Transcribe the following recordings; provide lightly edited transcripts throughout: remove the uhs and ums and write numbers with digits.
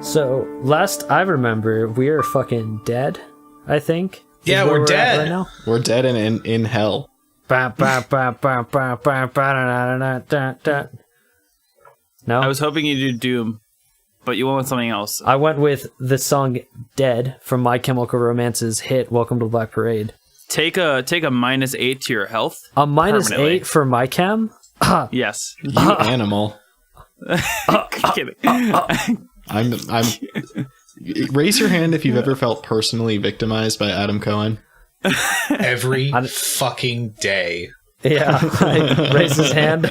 So, last I remember, we are fucking dead, I think. Yeah, we're dead. Right now. We're dead and in hell. No? I was hoping you'd do Doom, but you went with something else. I went with the song Dead from My Chemical Romance's hit Welcome to Black Parade. Take a -8 to your health. A -8 for my chem? Yes. You animal. Kidding. I'm raise your hand if you've ever felt personally victimized by Adam Cohen. Every fucking day. Yeah, I raise his hand.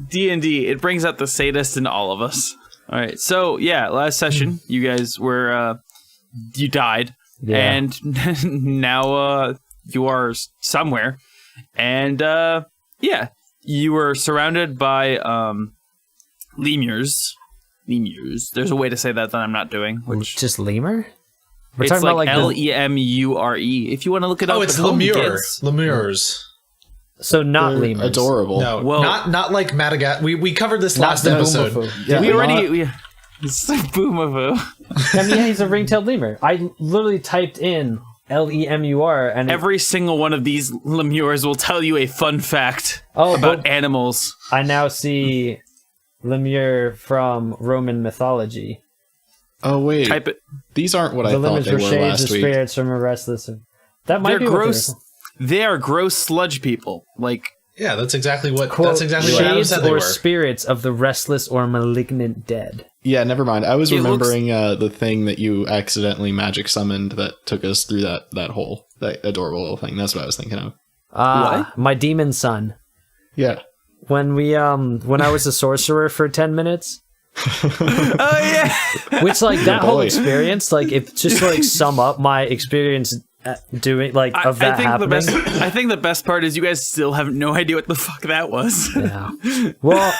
D&D, it brings out the sadist in all of us. All right, so yeah, last session you guys were you died, and now you are somewhere, and yeah, you were surrounded by lemurs. There's a way to say that I'm not doing. Which just lemur? We're it's talking about like like Lemure. If you want to look it up, it's lemure. Lemures. So not They're lemurs. adorable. No, Well- not like Madagascar. We covered this Not last the episode. boomafoo. Yeah. we already it's a boomafoo. I mean, yeah, he's a ring-tailed lemur. I literally typed in Lemur and Every single one of these lemures will tell you a fun fact about animals. I now see lemur from Roman mythology. Oh wait, Type it. these aren't what I The thought lemurs they were were shades last of week. spirits from a restless. That might They're be gross. They are gross sludge people. Like Yeah, that's exactly what. Quote, that's exactly what Adam shades said they or were. spirits of the restless or malignant dead. Yeah, never mind. I was It remembering the thing that you accidentally magic summoned that took us through that hole, that adorable little thing. That's what I was thinking of. My demon son. Yeah. When I was a sorcerer for 10 minutes. oh yeah. Which, like, that whole Boy. experience, like, if just to, like, sum up my experience doing, like, of that happening. I think the best part is you guys still have no idea what the fuck that was. Yeah. Well,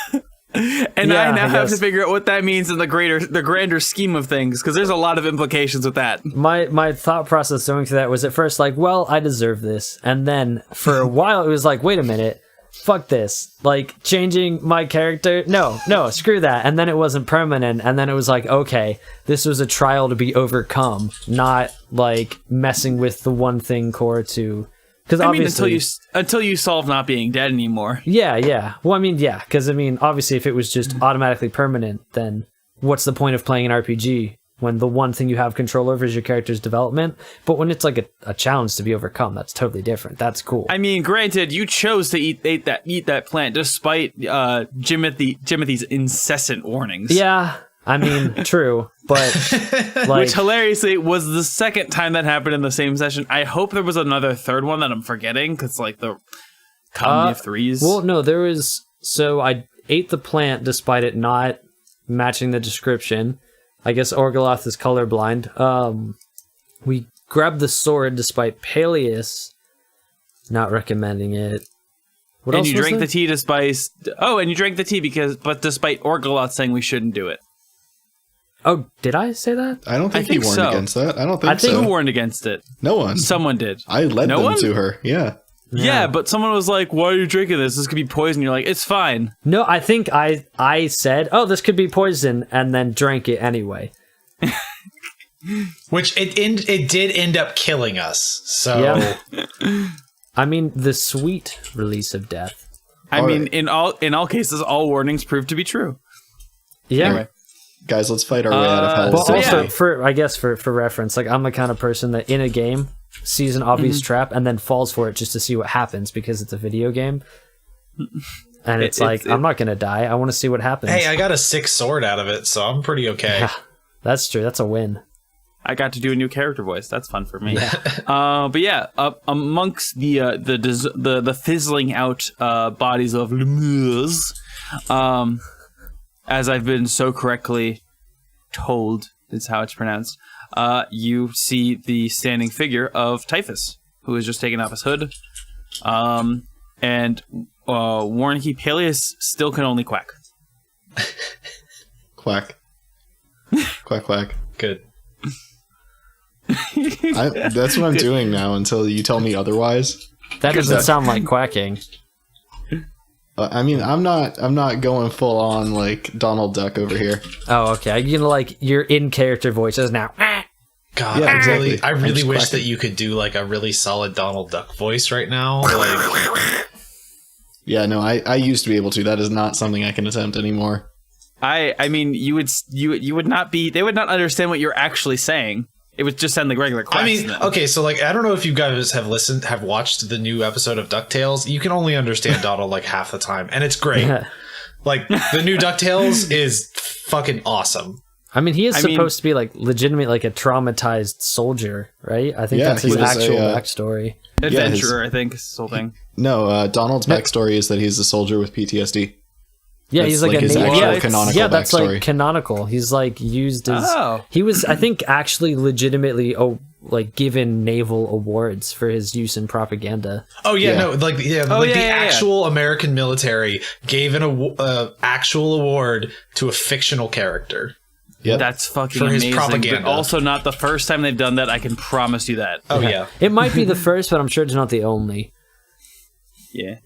And Yeah, I now I have to guess. figure out what that means in the grander scheme of things, because there's a lot of implications with that. my thought process going through that was at first like, well, I deserve this. And then for a while it was like, wait a minute, fuck this. Like, changing my character? No, screw that. And then it wasn't permanent. And then it was like, okay, this was a trial to be overcome, not like messing with the one thing core to... Because I mean, obviously, until you solve not being dead anymore. yeah. Well, I mean, yeah, because I mean, obviously, if it was just automatically permanent, then what's the point of playing an RPG when the one thing you have control over is your character's development? But when it's like a challenge to be overcome, that's totally different. That's cool. I mean, granted, you chose to eat that plant despite Jimothy's incessant warnings. Yeah, I mean, true, but like, Which hilariously was the second time that happened in the same session. I hope there was another third one that I'm forgetting, because like the comedy of threes. well, no, there was. So I ate the plant despite it not matching the description. I guess Orgoloth is colorblind. We grabbed the sword despite Paelius not recommending it. What and else you was drank there? the tea despite and you drank the tea despite Orgoloth saying we shouldn't do it. Oh, did I say that? I don't think I he think warned so. against that. I don't think I think so. Who warned against it? No one. Someone did. I led No them one? to her. Yeah. Yeah, but someone was like, "Why are you drinking this? This could be poison." You're like, "It's fine." No, I think I said, "Oh, this could be poison," and then drank it anyway. Which it did end up killing us. So Yeah. I mean, the sweet release of death. I All mean, right. in all cases, all warnings proved to be true. Yeah. Anyway. Guys, let's fight our way out of hell. But So, also, yeah. for reference, like, I'm the kind of person that in a game sees an obvious trap and then falls for it just to see what happens because it's a video game. And it's I'm not gonna die. I want to see what happens. hey, I got a 6 sword out of it, so I'm pretty okay. Yeah, that's true. That's a win. I got to do a new character voice. That's fun for me. But yeah, amongst the fizzling out bodies of lemurs, as I've been so correctly told is how it's pronounced, you see the standing figure of Typhus, who has just taken off his hood, and Warncke Paelius still can only quack. Quack. Quack, quack. Good. That's what I'm doing now until you tell me otherwise. That doesn't sound like quacking. I mean, I'm not going full on like Donald Duck over here. Oh, okay. You know, like your in character voices now. God, Yeah, exactly. I really just wish quacking. that you could do like a really solid Donald Duck voice right now. Like, Yeah, no, I used to be able to. That is not something I can attempt anymore. I mean, you would not be. They would not understand what you're actually saying. It would just sound like regular quacks. I mean, okay, so like I don't know if you guys have watched the new episode of DuckTales. You can only understand Donald like half the time, and it's great. Like the new DuckTales is fucking awesome. I mean, he is supposed to be like legitimate, like a traumatized soldier, right? I think Yeah, that's his he was actual a, backstory. adventurer, I think, is the whole thing. No, Donald's backstory is that he's a soldier with PTSD. Yeah, That's he's like his a actual yeah, canonical yeah, that's backstory. like canonical. He's like used as he was, I think, actually legitimately like given naval awards for his use in propaganda. Oh yeah, Yeah. no, like the actual American military gave an actual award to a fictional character. Yep. That's fucking For his amazing. propaganda. But also not the first time they've done that. I can promise you that. Oh yeah. It might be the first, but I'm sure it's not the only. Yeah.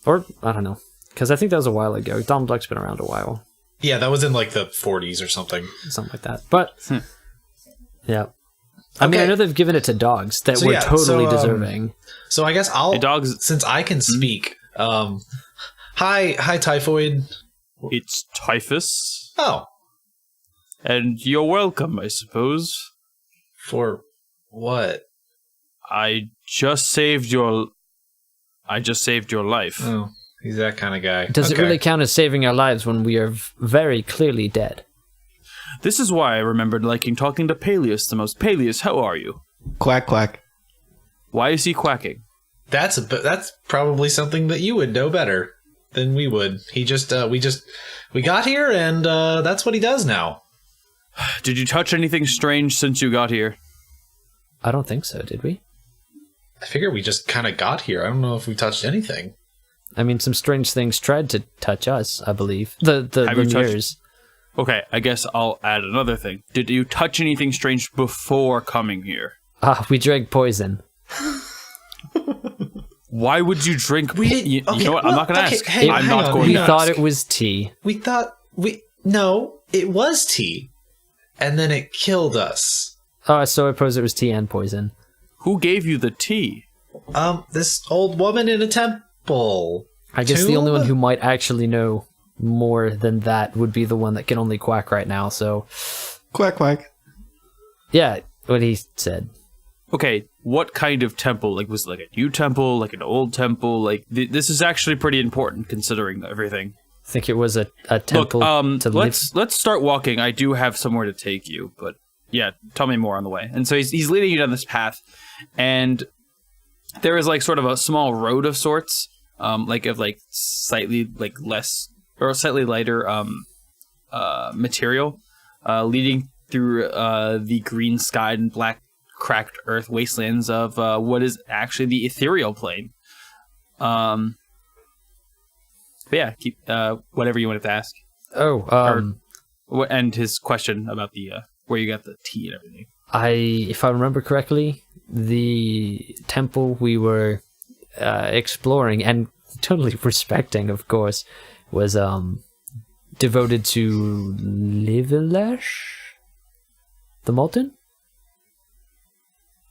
Or I don't know, because I think that was a while ago. Donald Duck's been around a while, Yeah, that was in like the 40s or something. something like that. But yeah, I mean, I know they've given it to dogs that were totally deserving. So I guess I'll Hey, dogs. since I can speak. Hi Typhoid. It's typhus. Oh, And you're welcome, I suppose. for what? I just saved your life. Oh, he's that kind of guy. Does it really count as saving our lives when we are very clearly dead? This is why I remembered liking talking to Paelius the most. Paelius, how are you? Quack, quack. Why is he quacking? That's probably something that you would know better than we would. He just we got here and that's what he does now. Did you touch anything strange since you got here? I don't think so, did we? I figure we just kind of got here. I don't know if we touched anything. I mean, some strange things tried to touch us, I believe. The Have you touched- mirrors. Okay, I guess I'll add another thing. Did you touch anything strange before coming here? We drank poison. Why would you drink? did- You okay, know what? I'm not going to okay, ask. hey, I'm hang not on, going We to thought ask. it was tea. No, it was tea. And then it killed us. Oh, so I suppose it was tea and poison. Who gave you the tea? This old woman in a temple. I guess the only Tomb? one who might actually know more than that would be the one that can only quack right now, so... Quack, quack. Yeah, what he said. Okay, what kind of temple? Like, was it like a new temple, like an old temple? Like, this is actually pretty important considering everything. I think it was a temple to let's start walking. I do have somewhere to take you, but yeah, tell me more on the way. And so he's leading you down this path, and there is like sort of a small road of sorts, like of like slightly like less or slightly lighter material, leading through the green sky and black cracked earth wastelands of what is actually the ethereal plane. But yeah, keep whatever you wanted to ask. And his question about the where you got the tea and everything. If I remember correctly, the temple we were exploring and totally respecting, of course, was devoted to Livelesh the Molten.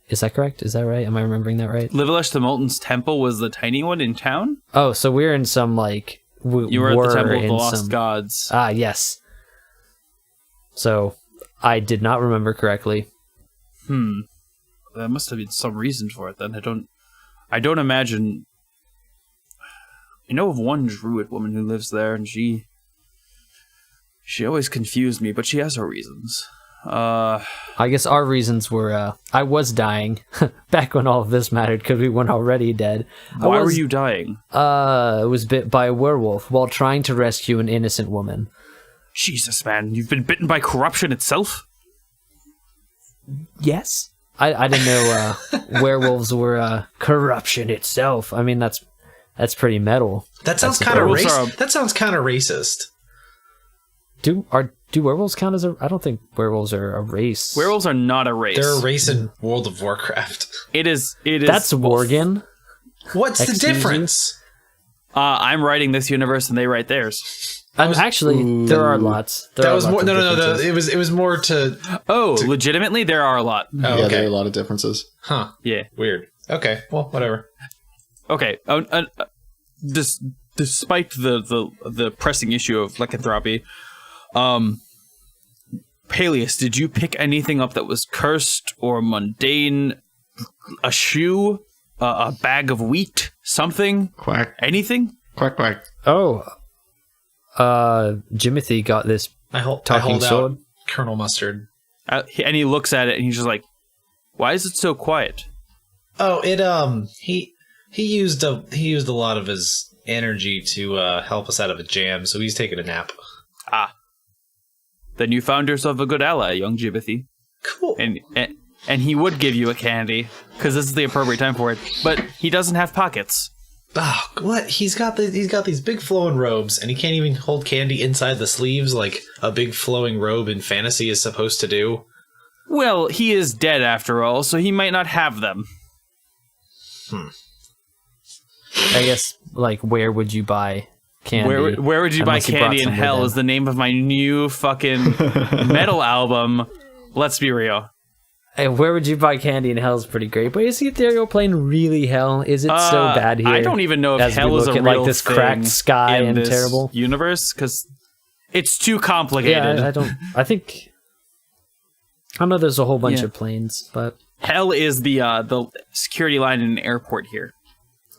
Is that correct? Is that right? Am I remembering that right? Livelesh the Molten's temple was the tiny one in town? Oh, so we're in some like you were at the Temple of the in Lost some... Gods. Ah, yes. So I did not remember correctly. There must have been some reason for it then. I don't imagine. I know of one druid woman who lives there, and she always confused me, but she has her reasons. I guess our reasons were I was dying back when all of this mattered because we weren't already dead. Why were you dying? Was bit by a werewolf while trying to rescue an innocent woman. Jesus, man, you've been bitten by corruption itself? Yes. I didn't know werewolves were corruption itself. I mean, that's pretty metal. That sounds kind of racist. That sounds kind of racist. Do werewolves count as a... I don't think werewolves are a race. Werewolves are not a race. They're a race in World of Warcraft. It is. That's Worgen. What's the Excuse difference? I'm writing this universe and they write theirs. Actually, there are lots. That was more. No. It was more to. Legitimately, there are a lot. Oh, Yeah, okay. there are a lot of differences. Huh. Yeah. Weird. Okay. Well, whatever. Okay. Despite the pressing issue of lycanthropy, Paelius, did you pick anything up that was cursed or mundane? A shoe, a bag of wheat, something, Quack. anything? Quack, quack. Oh, Jimothy got this I hold talking sword. out Colonel Mustard. And he looks at it and he's just like, "Why is it so quiet?" Oh, he used a lot of his energy to help us out of a jam, so he's taking a nap. Ah, then you found yourself a good ally, young Jimothy. Cool. And he would give you a candy because this is the appropriate time for it. But he doesn't have pockets. Oh, what? He's got these big flowing robes, and he can't even hold candy inside the sleeves like a big flowing robe in fantasy is supposed to do. Well, he is dead after all, so he might not have them. I guess, like, where would you buy candy? Where would you buy Unless you brought candy in some with hell him. is the name of my new fucking metal album. Let's be real. Hey, where would you buy candy in hell is pretty great, but is the ethereal plane really hell? Is it so bad here? I don't even know if as we hell is look a at, real like, this thing cracked sky in and this terrible universe, because it's too complicated. Yeah, I know there's a whole bunch Yeah. of planes, but Hell is the security line in an airport here.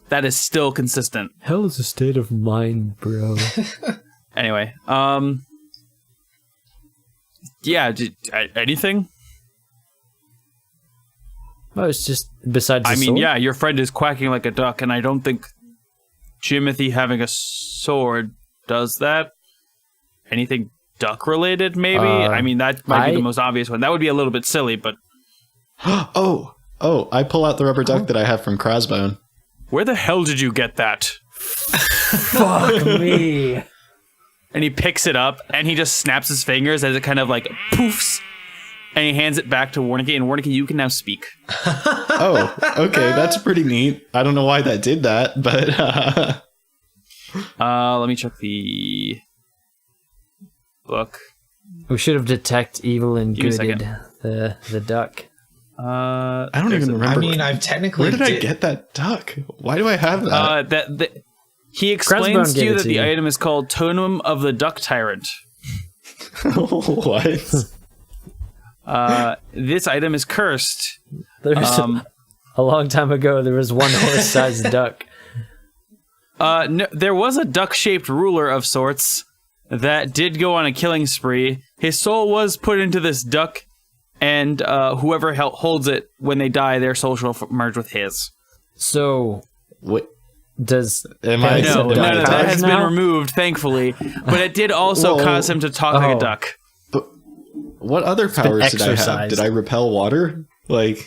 That is still consistent. hell is a state of mind, bro. Anyway, yeah, anything? Well, it's just besides the sword? Yeah, your friend is quacking like a duck, and I don't think Jimothy having a sword does that. Anything duck-related, maybe? That might be the most obvious one. That would be a little bit silly, but... Oh, I pull out the rubber duck that I have from Crasbone. Where the hell did you get that? Fuck me. And he picks it up, and he just snaps his fingers as it kind of, like, poofs, and he hands it back to Warncke, and Warncke, you can now speak. Oh, okay, that's pretty neat. I don't know why that did that, but... Let me check the book. We should have detect evil and Give me a gooded the duck. I don't even remember. I mean, I've technically... Where did I get that duck? Why do I have that? He explains Crasbone to you gave it that to the you. item is called Totem of the Duck Tyrant. What? This item is cursed. There was a long time ago, there was one horse-sized duck. No, there was a duck-shaped ruler of sorts that did go on a killing spree. His soul was put into this duck, and whoever holds it, when they die, their soul shall merge with his. So, What? does... Am I? No, Duck that dies has now? been removed, thankfully. But it did also Whoa. cause him to talk like a Oh. duck. What other powers did I have? exercised. Did I repel water? Like,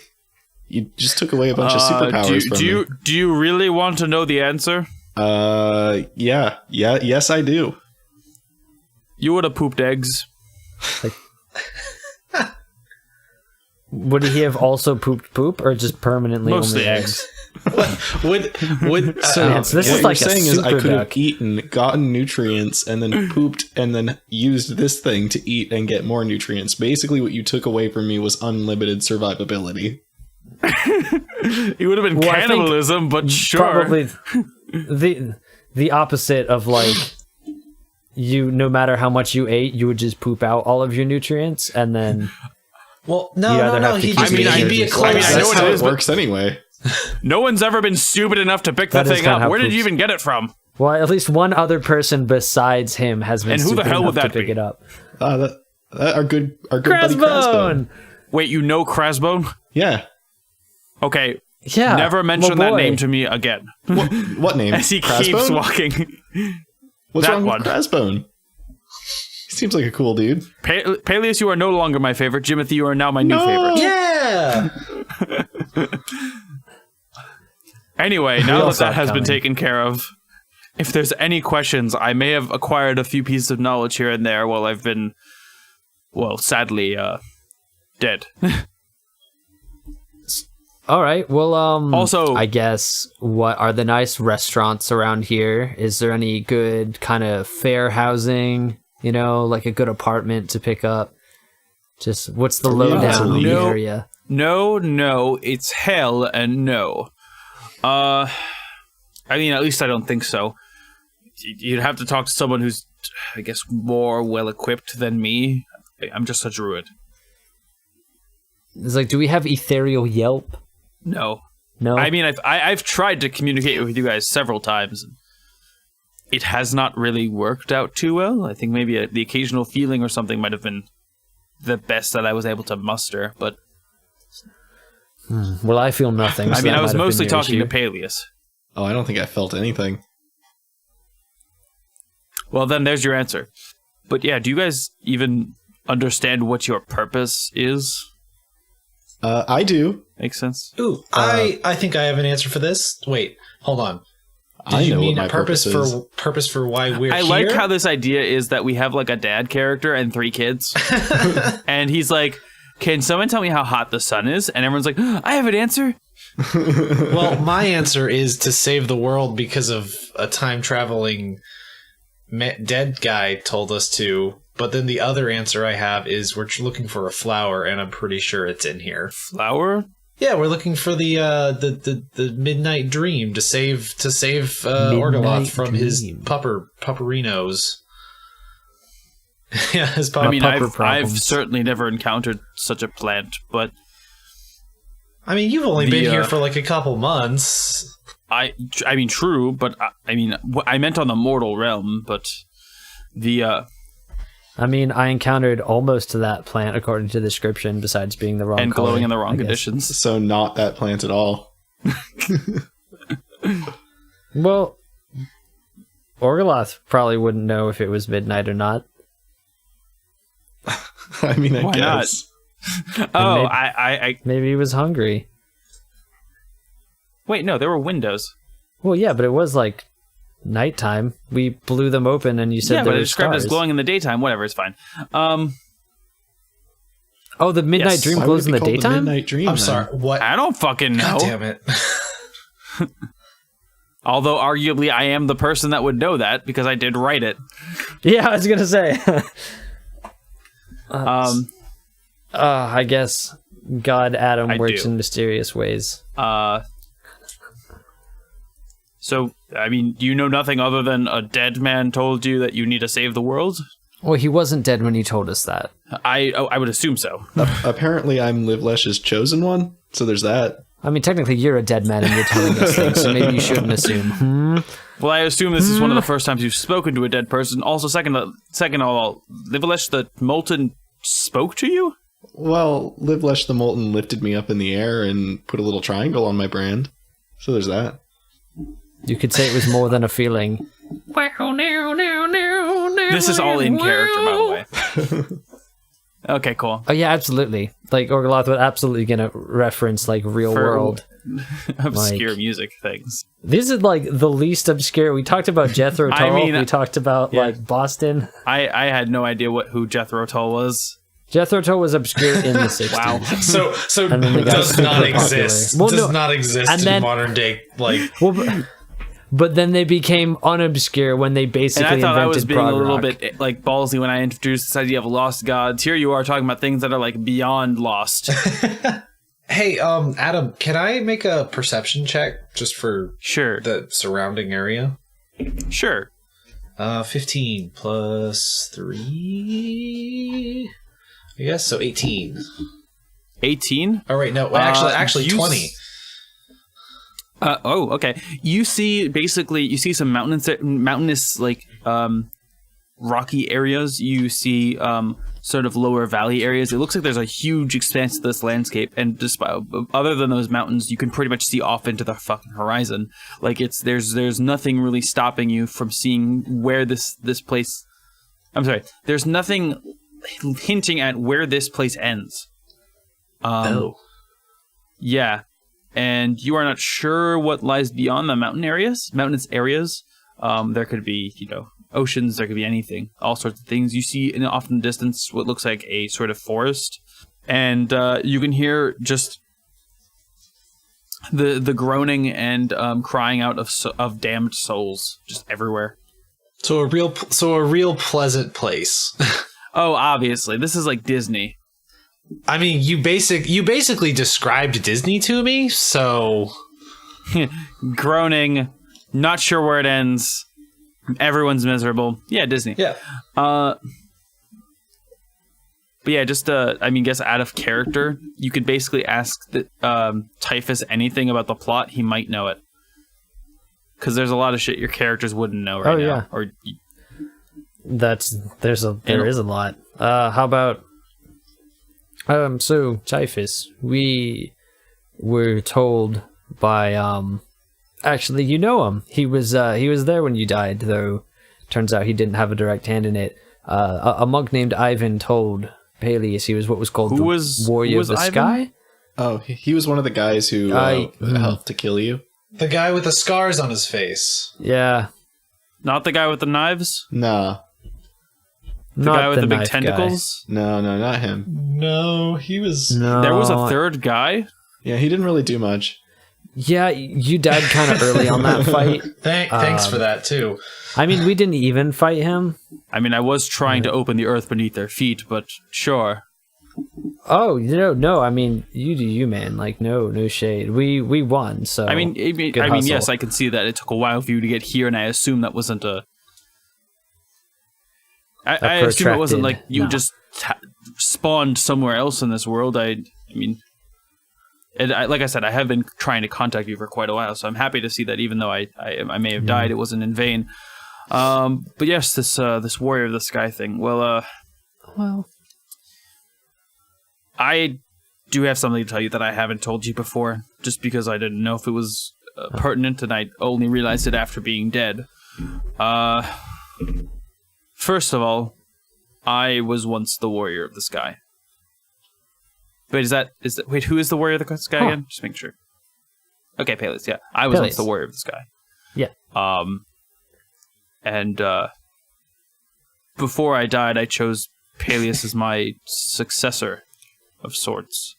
you just took away a bunch of superpowers from me. Do you really want to know the answer? Yeah, yes, I do. You would have pooped eggs. Would he have also pooped poop, or just permanently Mostly only eggs? Would So this is what like you're a saying is I super could have duck. eaten, gotten nutrients, and then pooped, and then used this thing to eat and get more nutrients. Basically, what you took away from me was unlimited survivability. It would have been Well, I think cannibalism, but sure. Probably the opposite of, like, you, no matter how much you ate, you would just poop out all of your nutrients, and then... Well, You no. either have to He'd keep be a eating or close. I know That's what how it it is, but- works anyway. No one's ever been stupid enough to pick the That is thing kinda up. how Where did you poops- even get it from? Well, at least one other person besides him has been And who the stupid hell would enough to that pick be? it up. That our good buddy Crasbone. Crasbone! Wait, you know Crasbone? Yeah. Okay, Yeah. never mention my that boy. name to me again. What name? As he Crasbone? keeps walking. What's that wrong one. with Crasbone? He seems like a cool dude. Paelius, you are no longer my favorite. Jimothy, you are now my new favorite. Yeah. Anyway, now that also that have has been coming. taken care of, if there's any questions, I may have acquired a few pieces of knowledge here and there while I've been, well, sadly, dead. All right. Well, Also, I guess what are the nice restaurants around here? Is there any good kind of fair housing? You know, like a good apartment to pick up. Just what's the lowdown on the area? No, it's hell and no. I mean, at least I don't think so. You'd have to talk to someone who's, I guess, more well-equipped than me. I'm just a druid. It's like, do we have ethereal Yelp? No. No? I mean, I've tried to communicate with you guys several times. It has not really worked out too well. I think maybe the occasional feeling or something might have been the best that I was able to muster, but... Well, I feel nothing. I mean, I was mostly talking to Paelius. Oh, I don't think I felt anything. Well, then there's your answer. But yeah, do you guys even understand what your purpose is? I do. Makes sense? Ooh, I think I have an answer for this. Wait, hold on. I know what my purpose is. Purpose for why we're I here? like how this idea is that we have like a dad character and 3 kids. And he's like, can someone tell me how hot the sun is? And everyone's like, I have an answer. Well, my answer is to save the world because of a time-traveling dead guy told us to. But then the other answer I have is we're looking for a flower, and I'm pretty sure it's in here. Flower? Yeah, we're looking for the midnight dream to save Orgoloth from his pupperinos. Yeah, his I mean, I've problems. certainly never encountered such a plant, but I mean, you've only been here for like a couple months. I mean, true, but I mean, I meant on the mortal realm, but I mean, I encountered almost that plant according to the description, besides being the wrong and color, glowing in the wrong I guess. conditions. So not that plant at all. Well, Orgoloth probably wouldn't know if it was midnight or not. I mean, I Why guess. Oh, Maybe he was hungry. Wait, no, there were windows. Well, yeah, but it was like nighttime. We blew them open, and you said Yeah, there but were it's described as stars. glowing in the daytime. Whatever, it's fine. Oh, the midnight Yes. dream Why glows in would it the be called daytime? Midnight Dream, I'm then? sorry, what? I don't fucking know. God damn it. Although arguably I am the person that would know that because I did write it. Yeah, I was gonna say. Um, I guess God Adam I works do. in mysterious ways. So, I mean, you know nothing other than a dead man told you that you need to save the world? Well, he wasn't dead when he told us that. I would assume so. Apparently, I'm Livlesh's chosen one, so there's that. I mean, technically, you're a dead man and you're telling us things, so maybe you shouldn't assume. Well, I assume this is one of the first times you've spoken to a dead person. Also, second of all, Livlesh the Molten spoke to you? Well, Livlesh the Molten lifted me up in the air and put a little triangle on my brand. So there's that. You could say it was more than a feeling. This is all in character, by the way. Okay, cool. Oh, yeah, absolutely. Like, Orgoloth would absolutely gonna reference, like, real world. Obscure music things. These are, like, the least obscure. We talked about Jethro Tull. We talked about, like, Boston. I had no idea who Jethro Tull was. Jethro Tull was obscure in the 60s. Wow. So And then they got does super not popular. exist. Well, does no, not exist and in then- modern day. Like, Well, but then they became unobscure when they basically And I thought I invented was being prog a little rock. bit like ballsy when I introduced this idea of lost gods. Here you are talking about things that are like beyond lost. hey, Adam, can I make a perception check just for Sure. the surrounding area? Sure. 15 plus 3. I guess so. 18. 18? Oh wait, no. Actually, you 20. Okay. You see some mountainous like rocky areas. You see sort of lower valley areas. It looks like there's a huge expanse of this landscape, and despite other than those mountains, you can pretty much see off into the fucking horizon. Like there's nothing really stopping you from seeing where this place. I'm sorry. There's nothing hinting at where this place ends. Yeah. And you are not sure what lies beyond the mountainous areas. There could be, oceans, there could be anything, all sorts of things. You see off in the distance what looks like a sort of forest, and you can hear just the groaning and crying out of damned souls just everywhere. So a real pleasant place. Oh, obviously, this is like Disney. I mean, you basically described Disney to me, so Groaning, not sure where it ends. Everyone's miserable. Yeah, Disney. yeah. But yeah, just guess out of character, you could basically ask Typhus anything about the plot. He might know it, because there's a lot of shit your characters wouldn't know right now. Yeah. Or there is a lot. How about so Typhus, we were told by actually, you know him. He was there when you died, though turns out he didn't have a direct hand in it. A monk named Ivan told Paelius he was what was called Warrior of the Ivan? Sky. Oh, he was one of the guys who helped to kill you. The guy with the scars on his face. Yeah. not the guy with the knives? Nah. The guy with the big tentacles? No, not him. No, he was... No. There was a third guy? Yeah, he didn't really do much. Yeah, you died kind of early on that fight. Thanks for that, too. I mean, we didn't even fight him. I mean, I was trying to open the earth beneath their feet, but sure. Oh, no, I mean, you do you, man. Like, no shade. We won, so... I mean, hustle. yes, I can see that it took a while for you to get here, and I assume that wasn't a... I assume it wasn't like you just spawned somewhere else in this world. I mean... like I said, I have been trying to contact you for quite a while, so I'm happy to see that even though I may have died, it wasn't in vain. But yes, this Warrior of the Sky thing. Well, I do have something to tell you that I haven't told you before, just because I didn't know if it was pertinent, and I only realized it after being dead. First of all, I was once the Warrior of the Sky. Wait, wait, who is the Warrior of the Sky again? Just make sure. Okay, Paelius, yeah. I was once the Warrior of the Sky. Yeah. And before I died, I chose Paelius as my successor of sorts.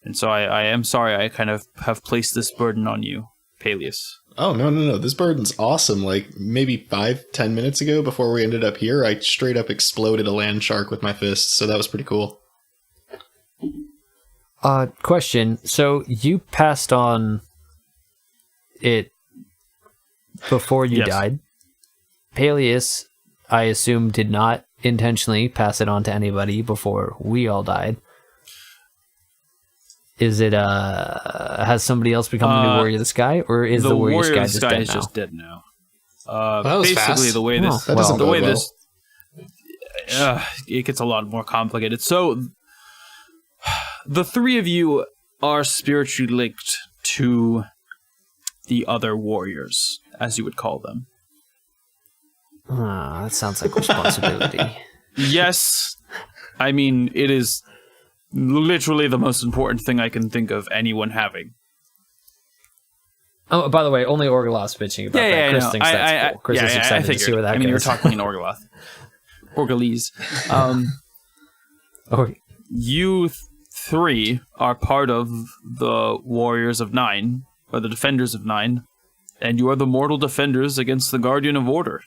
And so I am sorry I kind of have placed this burden on you, Paelius. Oh, no. This burden's awesome. Like, maybe 5-10 minutes ago, before we ended up here, I straight up exploded a land shark with my fists, so that was pretty cool. Question. So you passed on it before you died. Paelius, I assume, did not intentionally pass it on to anybody before we all died. Is it, has somebody else become the new Warrior of the Sky, or is the Warrior of the Sky just dead now? That was basically, fast. the way this, well. It gets a lot more complicated. So, the three of you are spiritually linked to the other warriors, as you would call them. That sounds like responsibility. Yes. I mean, it is literally the most important thing I can think of anyone having. Oh, by the way, only Orgoloth's bitching about that. Chris thinks that's cool. Chris is excited to see where that goes. You were talking in Orgoloth. Orgolese. You three are part of the Warriors of Nine, or the Defenders of Nine, and you are the mortal defenders against the Guardian of Order.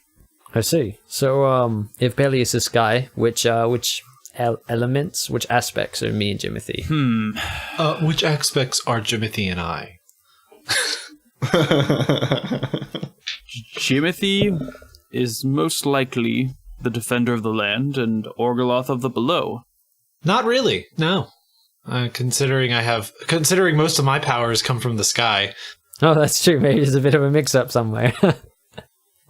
I see. So, if Paelius is Sky, which elements, which aspects are me and Jimothy? Which aspects are Jimothy and I? Jimothy is most likely the defender of the land, and Orgoloth of the below. Not really, no. Considering most of my powers come from the sky. Oh, that's true. Maybe there's a bit of a mix-up somewhere.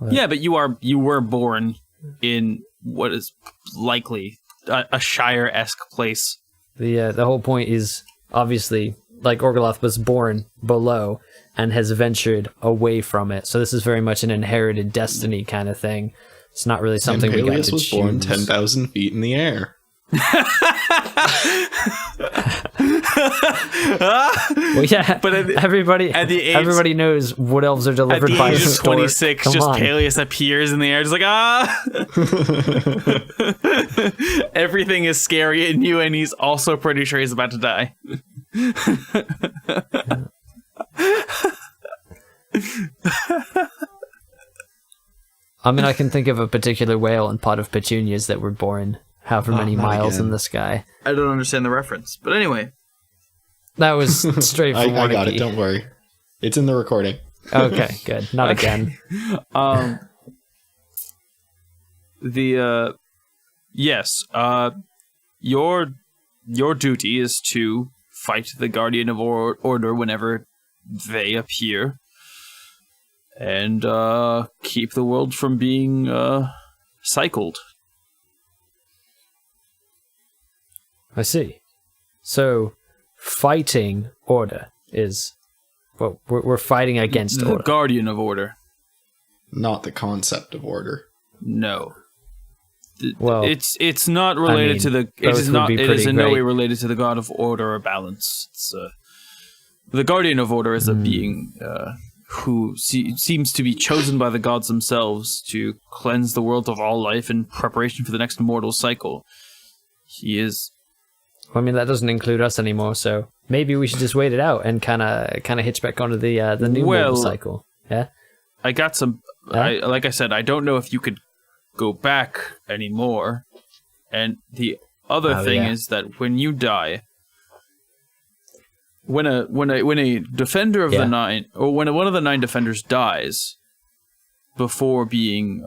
Yeah, but you were born in what is likely a Shire-esque place. The whole point is, obviously, like Orgoloth was born below and has ventured away from it. So this is very much an inherited destiny kind of thing. It's not really something we got to choose. was born 10,000 feet in the air. Well, yeah, but everybody knows wood elves are delivered by at the age of stork. 26. Come just on. Paelius appears in the air, just like everything is scary in you, and he's also pretty sure he's about to die. I mean, I can think of a particular whale and pot of petunias that were born however many not miles again. in the sky. I don't understand the reference, but anyway. That was straight from I got Warncke. it. Don't worry. It's in the recording. Okay, good. Not again. Yes. Your duty is to fight the Guardian of Order whenever they appear, and keep the world from being cycled. I see. So, fighting Order is... Well, we're fighting against The Order. Guardian of Order. Not the concept of order. No. Well, it's not related to the. It both is would not. be It is pretty in no great. way related to the God of Order or balance. It's the Guardian of Order is a being who seems to be chosen by the gods themselves to cleanse the world of all life in preparation for the next mortal cycle. He is. I mean, that doesn't include us anymore, so maybe we should just wait it out and kind of hitch back onto the new mortal cycle. Yeah? I got some. Like I said, I don't know if you could go back anymore. And the other thing is that when you die, when a defender of the nine, or when one of the 9 defenders dies, before being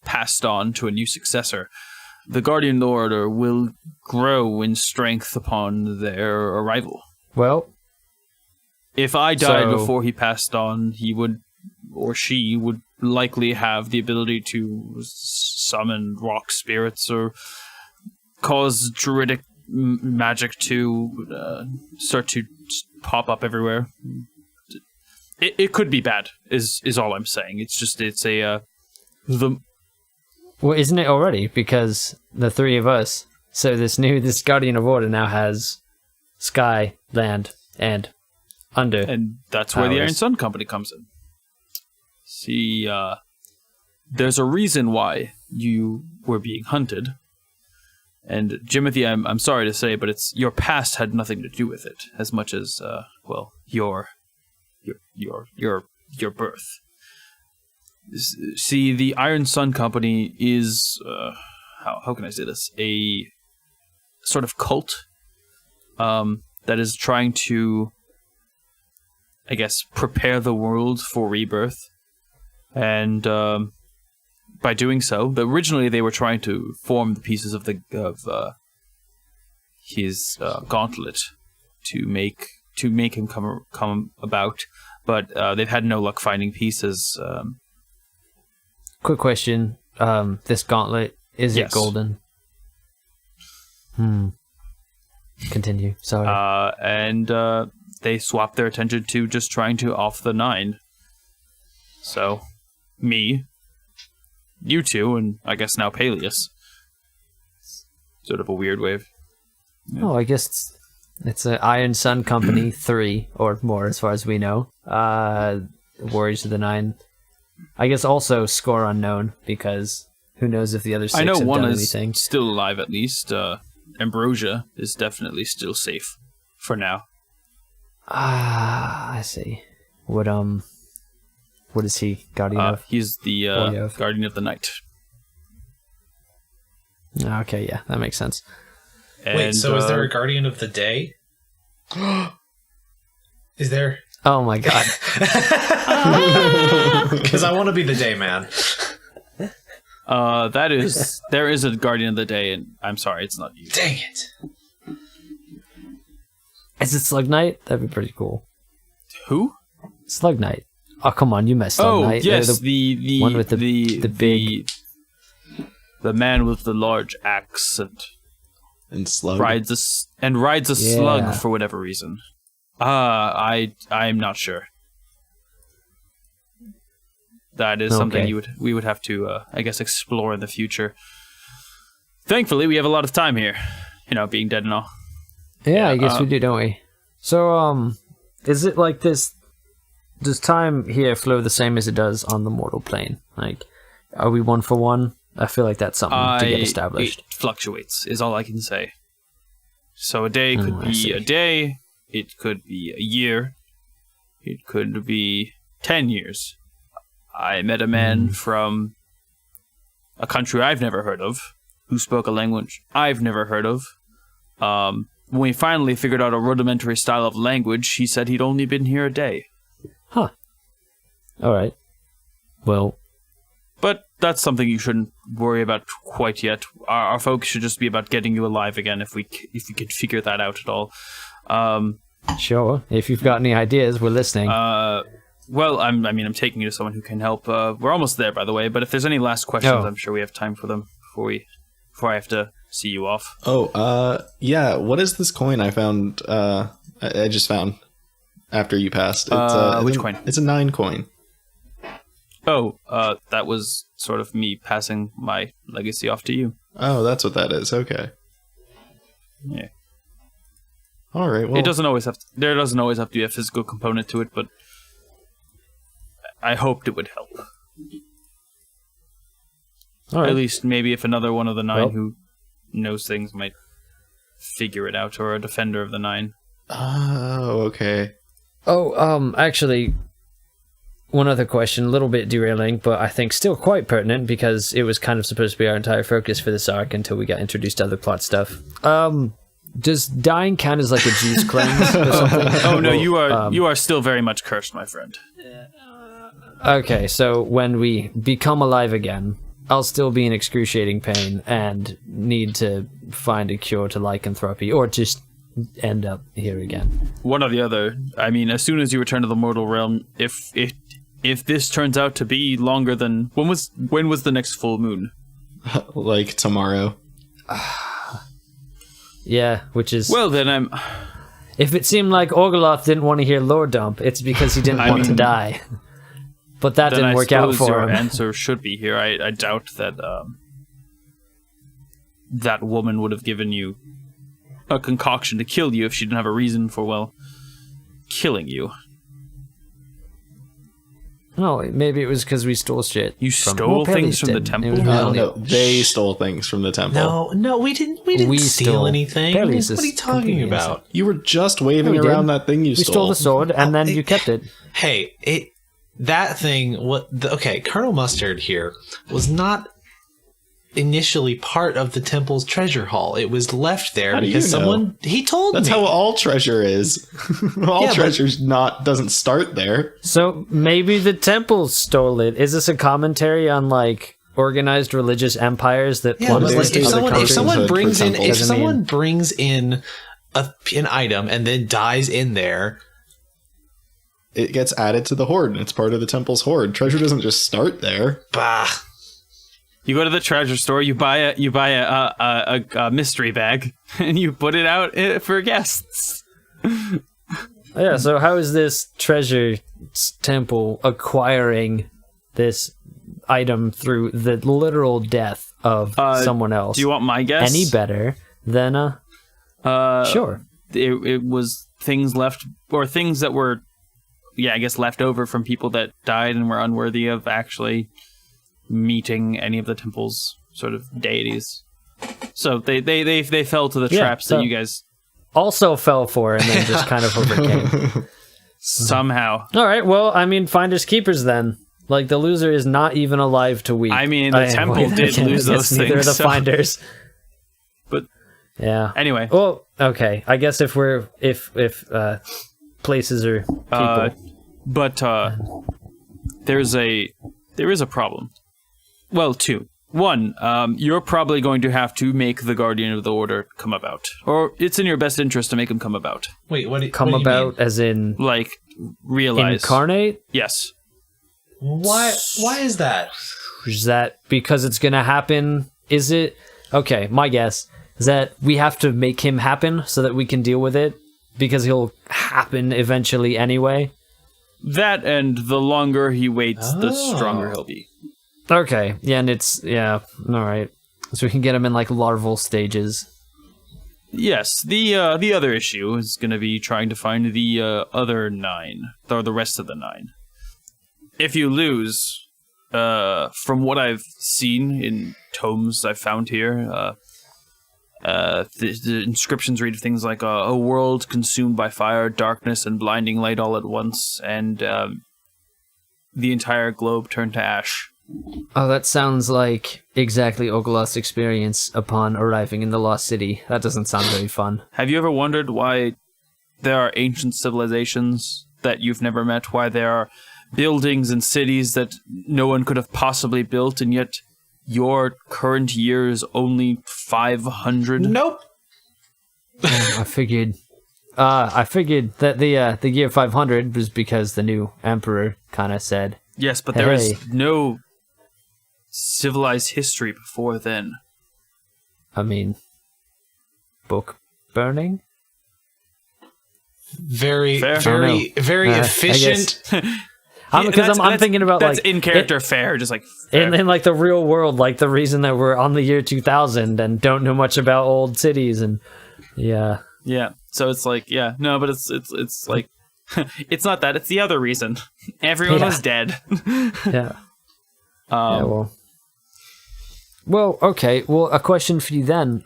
passed on to a new successor, the Guardian Order will grow in strength upon their arrival. Well, If I died So- before he passed on, he would, or she would likely have the ability to summon rock spirits or cause druidic magic to start to pop up everywhere. It could be bad, is all I'm saying. It's a well, isn't it already? Because the 3 of us, so this Guardian of Order now has sky, land, and under. and that's where the Iron powers. Sun Company comes in. See, there's a reason why you were being hunted. And Jimothy, I'm sorry to say, but it's your past had nothing to do with it, as much as your birth. See, the Iron Sun Company is how can I say this? A sort of cult that is trying to, I guess, prepare the world for rebirth, and by doing so, originally they were trying to form the pieces of his gauntlet to make him come about, but they've had no luck finding pieces. Quick question. This gauntlet, is Yes. it golden? Continue. Sorry. And they swapped their attention to just trying to off the 9. So, me, you two, and I guess now Paelius. Sort of a weird way of... Oh, I guess it's an Iron Sun Company 3 or more, as far as we know. Warriors of the 9. I guess also score unknown, because who knows if the other 6 I know have one done is anything. still alive at least. Ambrosia is definitely still safe for now. I see. What is he, Guardian of? He's the Warrior of. Guardian of the Night. Okay, yeah, that makes sense. Wait, so is there a Guardian of the Day? Is there? Oh my god. Because I want to be the day man. There is a Guardian of the Day, and I'm sorry, it's not you. Dang it. Is it Slug Knight? That'd be pretty cool. Who? Slug Knight. Oh, come on, you messed Slug Knight. Yes, The the one with the big... the man with the large axe And slug. rides a Yeah. slug for whatever reason. I'm not sure. That is something Okay. we would have to I guess explore in the future. Thankfully, we have a lot of time here. Being dead and all. Yeah, I guess we do, don't we? So, is it like this? Does time here flow the same as it does on the mortal plane? Like, are we 1 for 1? I feel like that's something to get established. It fluctuates, is all I can say. So a day could I be see. a day. It could be a year. It could be 10 years. I met a man from a country I've never heard of, who spoke a language I've never heard of. When we finally figured out a rudimentary style of language, he said he'd only been here a day. Huh. All right. Well, but that's something you shouldn't worry about quite yet. Our focus should just be about getting you alive again, if we could figure that out at all. Sure. If you've got any ideas, we're listening. Well, I'm taking you to someone who can help. We're almost there, by the way. But if there's any last questions, I'm sure we have time for them before I have to see you off. Yeah. What is this coin I found? I just found after you passed. It's, which coin? It's a 9 coin. Oh, that was sort of me passing my legacy off to you. Oh, that's what that is. Okay. Yeah. All right. Well, There doesn't always have to be a physical component to it, but I hoped it would help. All right. At least maybe if another one of the 9 who knows things might figure it out, or a defender of the 9. Oh, okay. Oh, actually, one other question, a little bit derailing, but I think still quite pertinent because it was kind of supposed to be our entire focus for this arc until we got introduced to other plot stuff. Does dying count as like a juice cleanse or something? Oh no, you are still very much cursed, my friend. Okay, so when we become alive again, I'll still be in excruciating pain and need to find a cure to lycanthropy, or just end up here again. One or the other. I mean, as soon as you return to the mortal realm, if this turns out to be longer than when was the next full moon? Like tomorrow. Yeah, which is... Well, then If it seemed like Orgoloth didn't want to hear lore dump, it's because he didn't want to die. But that didn't work out for your him. answer should be here. I doubt that that woman would have given you a concoction to kill you if she didn't have a reason for, well, killing you. No, maybe it was because we stole shit. You stole things from the temple? No, they stole things from the temple. No, we didn't steal anything. What are you talking about? You were just waving around that thing you stole. We stole the sword, and then you kept it. Hey, that thing... Okay, Colonel Mustard here was not initially part of the temple's treasure hall. It was left there because someone... He told me. That's how all treasure is. Treasure's doesn't start there. So maybe the temple stole it. Is this a commentary on like organized religious empires that plunder if someone brings in an item and then dies in there, it gets added to the hoard and it's part of the temple's hoard. Treasure doesn't just start there. Bah. You go to the treasure store, you buy a mystery bag, and you put it out for guests. Yeah, so how is this treasure temple acquiring this item through the literal death of someone else? Do you want my guess? Any better than sure. It was things left, or things that were, I guess, left over from people that died and were unworthy of actually meeting any of the temple's sort of deities. So they fell to the traps that you guys also fell for and then just kind of overcame. Somehow. All right, well, I mean, finders keepers then. Like, the loser is not even alive to weep. I mean, the temple did lose those things. Neither are the finders. But yeah. Anyway. Well, okay. I guess if places are people. But there is a problem. Well, 2. 1, you're probably going to have to make the Guardian of the Order come about. Or it's in your best interest to make him come about. Wait, what do you come about mean? As in... Like, realize. Incarnate? Yes. Why is that? Is that because it's going to happen? Is it... Okay, my guess is that we have to make him happen so that we can deal with it, because he'll happen eventually anyway. That, and the longer he waits, the stronger he'll be. Okay, yeah, and it's, all right. So we can get him in, like, larval stages. Yes, the other issue is going to be trying to find the other 9, or the rest of the 9. If you lose, from what I've seen in tomes I've found here, The inscriptions read things like a world consumed by fire, darkness, and blinding light all at once, and the entire globe turned to ash. Oh, that sounds like exactly Orgoloth's experience upon arriving in the Lost City. That doesn't sound very fun. Have you ever wondered why there are ancient civilizations that you've never met, why there are buildings and cities that no one could have possibly built, and yet your current year is only 500? Nope. I figured that the year 500 was because the new emperor kind of said, yes, but there is no civilized history before then. I mean, book burning? Very Fair. efficient. Because I'm thinking about that's like in character fair, just like in like the real world, like the reason that we're on the year 2000 and don't know much about old cities, and yeah. So it's like but it's like it's not that, it's the other reason. Everyone was dead. Yeah. Well, okay. Well, a question for you then.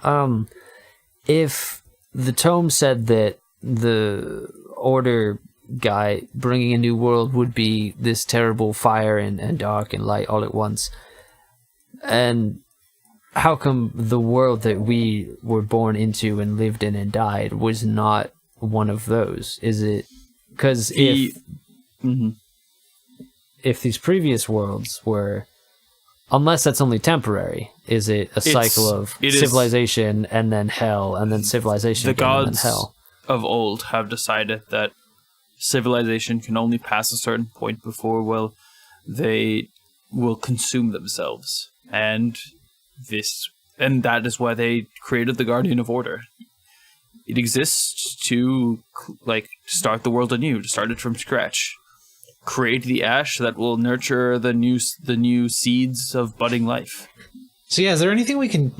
If the tome said that the Order guy bringing a new world would be this terrible fire and dark and light all at once, and how come the world that we were born into and lived in and died was not one of those? Is it because if these previous worlds were, unless that's only temporary, is it a cycle of civilization and then hell and then civilization again and then hell? Of old have decided that civilization can only pass a certain point before they will consume themselves, and that is why they created the Guardian of Order. It exists to start the world anew, to start it from scratch, create the ash that will nurture the new seeds of budding life. So is there anything we can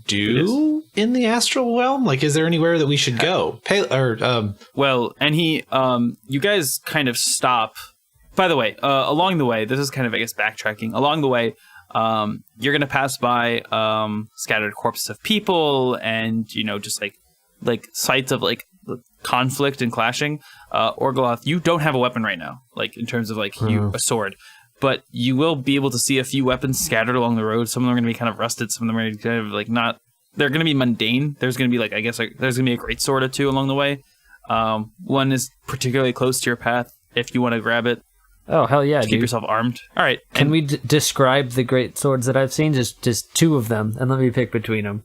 do in the astral realm? Is there anywhere that we should go? You guys kind of stop. By the way, along the way, this is kind of, I guess, backtracking. Along the way, you're gonna pass by scattered corpses of people, and just like sites of conflict and clashing. Orgoloth, you don't have a weapon right now, in terms of a sword. But you will be able to see a few weapons scattered along the road. Some of them are going to be kind of rusted. Some of them are kind of not. They're going to be mundane. There's going to be there's going to be a greatsword or two along the way. One is particularly close to your path if you want to grab it. Oh hell yeah! Keep yourself armed. All right. Can we describe the great swords that I've seen? Just two of them, and let me pick between them.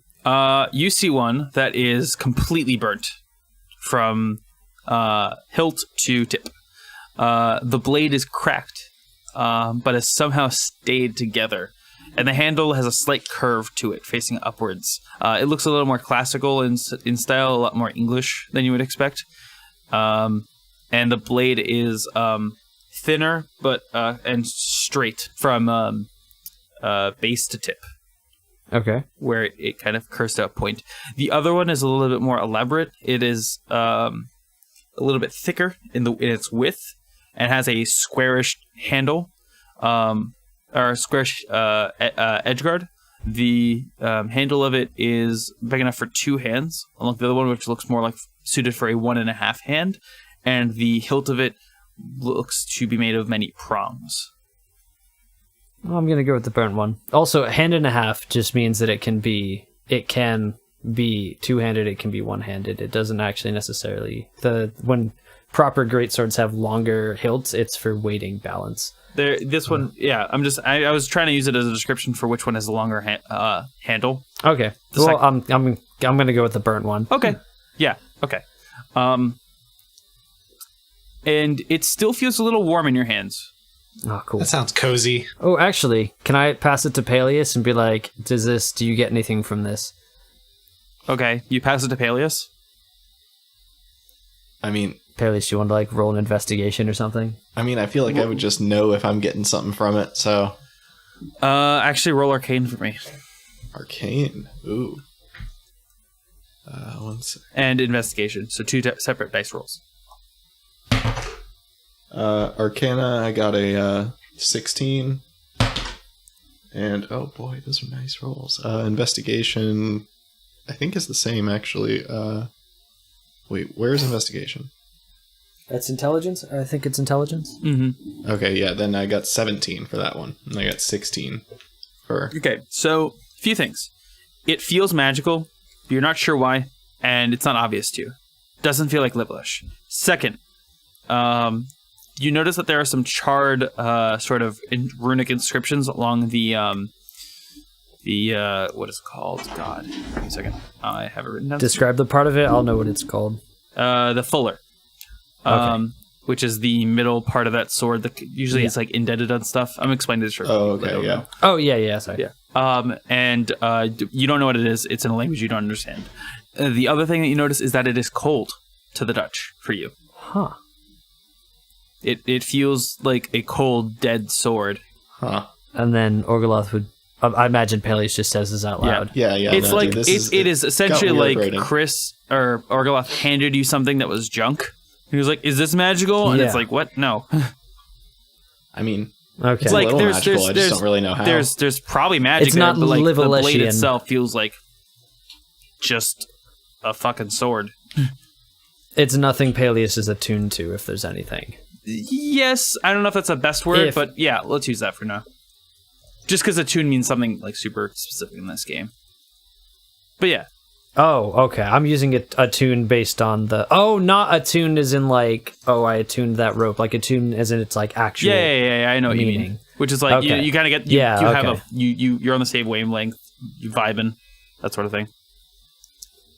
You see one that is completely burnt from hilt to tip. The blade is cracked. But has somehow stayed together. And the handle has a slight curve to it, facing upwards. It looks a little more classical in style, a lot more English than you would expect. And the blade is thinner and straight from base to tip. Okay. Where it kind of curves to a point. The other one is a little bit more elaborate. It is a little bit thicker in its width, and has a squarish handle, or squarish edgeguard. The handle of it is big enough for 2 hands, unlike the other one, which looks more suited for a 1.5 hand. And the hilt of it looks to be made of many prongs. Well, I'm gonna go with the burnt one. Also, 1.5 just means that it can be 2-handed, it can be 1-handed. It doesn't actually necessarily when proper greatswords have longer hilts, it's for weighting balance. This one, I was trying to use it as a description for which one has the longer handle. Okay. I'm gonna go with the burnt one. Okay. Yeah. Okay. And it still feels a little warm in your hands. Oh, cool. That sounds cozy. Oh, actually, can I pass it to Paelius and be like, do you get anything from this? Okay, you pass it to Paelius? I mean, Paelius, you want to roll an investigation or something? I mean, I feel like I would just know if I'm getting something from it, so. Actually, roll Arcane for me. Arcane? Ooh. 1 sec. And investigation, so 2 separate dice rolls. Arcana, I got a 16. And, oh boy, those are nice rolls. Investigation, I think it's the same, actually. Wait, where's investigation? That's intelligence? I think it's intelligence. Mm-hmm. Okay, yeah, then I got 17 for that one. And I got 16 for... Okay, so, a few things. It feels magical, but you're not sure why, and it's not obvious to you. Doesn't feel like Liblish. Second, you notice that there are some charred sort of runic inscriptions along the what is it called? God, give me a second. I have it written down. Describe the part of it. I'll know what it's called. The fuller. Which is the middle part of that sword that usually is like indented on stuff. I'm explaining this short. Oh, okay, yeah. Oh, yeah, sorry. Yeah. And you don't know what it is. It's in a language you don't understand. The other thing that you notice is that it is cold to the touch for you. Huh. It feels like a cold, dead sword. Huh. And then Orgoloth would... I imagine Paelius just says this out loud. Yeah. It's no, like, dude, it is essentially like writing. Chris or Orgoloth handed you something that was junk. He was like, "Is this magical?" And it's like, "What? No." I mean, Okay. it's like there's magical. I just don't really know how. There's probably magic It's there, not but like the blade Livilishian. itself feels like just a fucking sword. It's nothing Paelius is attuned to, if there's anything. Yes, I don't know if that's the best word, If- but yeah, let's use that for now. Just because attune means something like super specific in this game. But yeah. Oh, okay. I'm using it attune based on the... Oh, not attuned as in like, oh, I attuned that rope. Like attune as in it's like actual... Yeah, I know what you mean. meaning. Which is like, Okay. you kind of get... Yeah, you have okay. you're on the same wavelength, you vibing, that sort of thing.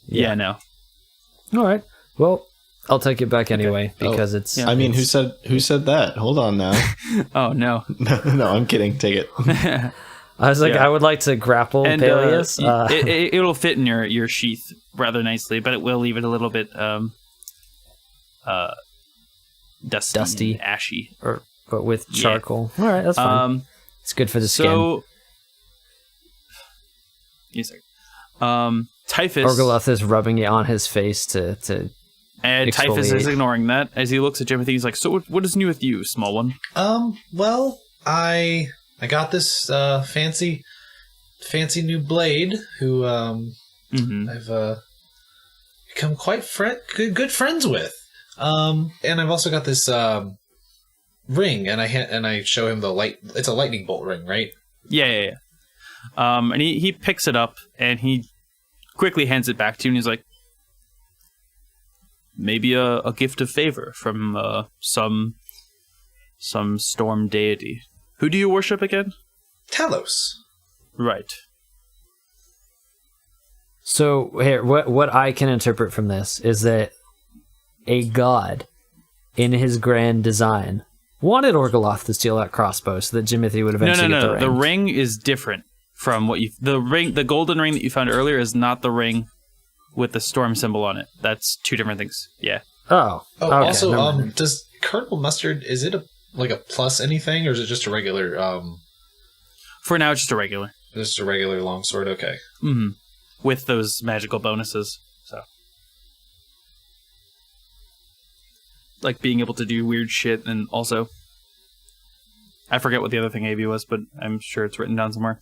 Yeah, no. All right. Well, I'll take it back anyway because it's... Yeah. I mean, who said that? Hold on now. Oh, no. No, I'm kidding. Take it. I was like, Yeah. I would like to grapple And Paelius. it'll fit in your sheath rather nicely, but it will leave it a little bit dusty. And ashy. but with charcoal. All right, that's fine. It's good for the skin. So, yes, Typhus... Orgoloth is rubbing it on his face to And Typhus is exfoliate. ignoring that as he looks at Jimothy. He's like, "So what is new with you, small one?" Well, I got this fancy new blade who I've become quite good friends with. And I've also got this ring, and I show him the light. It's a lightning bolt ring, right? Yeah. And he picks it up and he quickly hands it back to you, and he's like, "Maybe a gift of favor from some storm deity. Who do you worship again?" Talos. Right. So here, what I can interpret from this is that a god, in his grand design, wanted Orgoloth to steal that crossbow so that Jimothy would eventually get the ring. The ring is different from what you. The golden ring that you found earlier is not the ring with the storm symbol on it. That's two different things. Yeah. Oh. Okay, Also, never mind. does Colonel Mustard, is it a plus anything, or is it just a regular For now, it's just a regular. just a regular longsword? Okay. Mm-hmm. With those magical bonuses. So, like being able to do weird shit, and also, I forget what the other thing AB was, but I'm sure it's written down somewhere.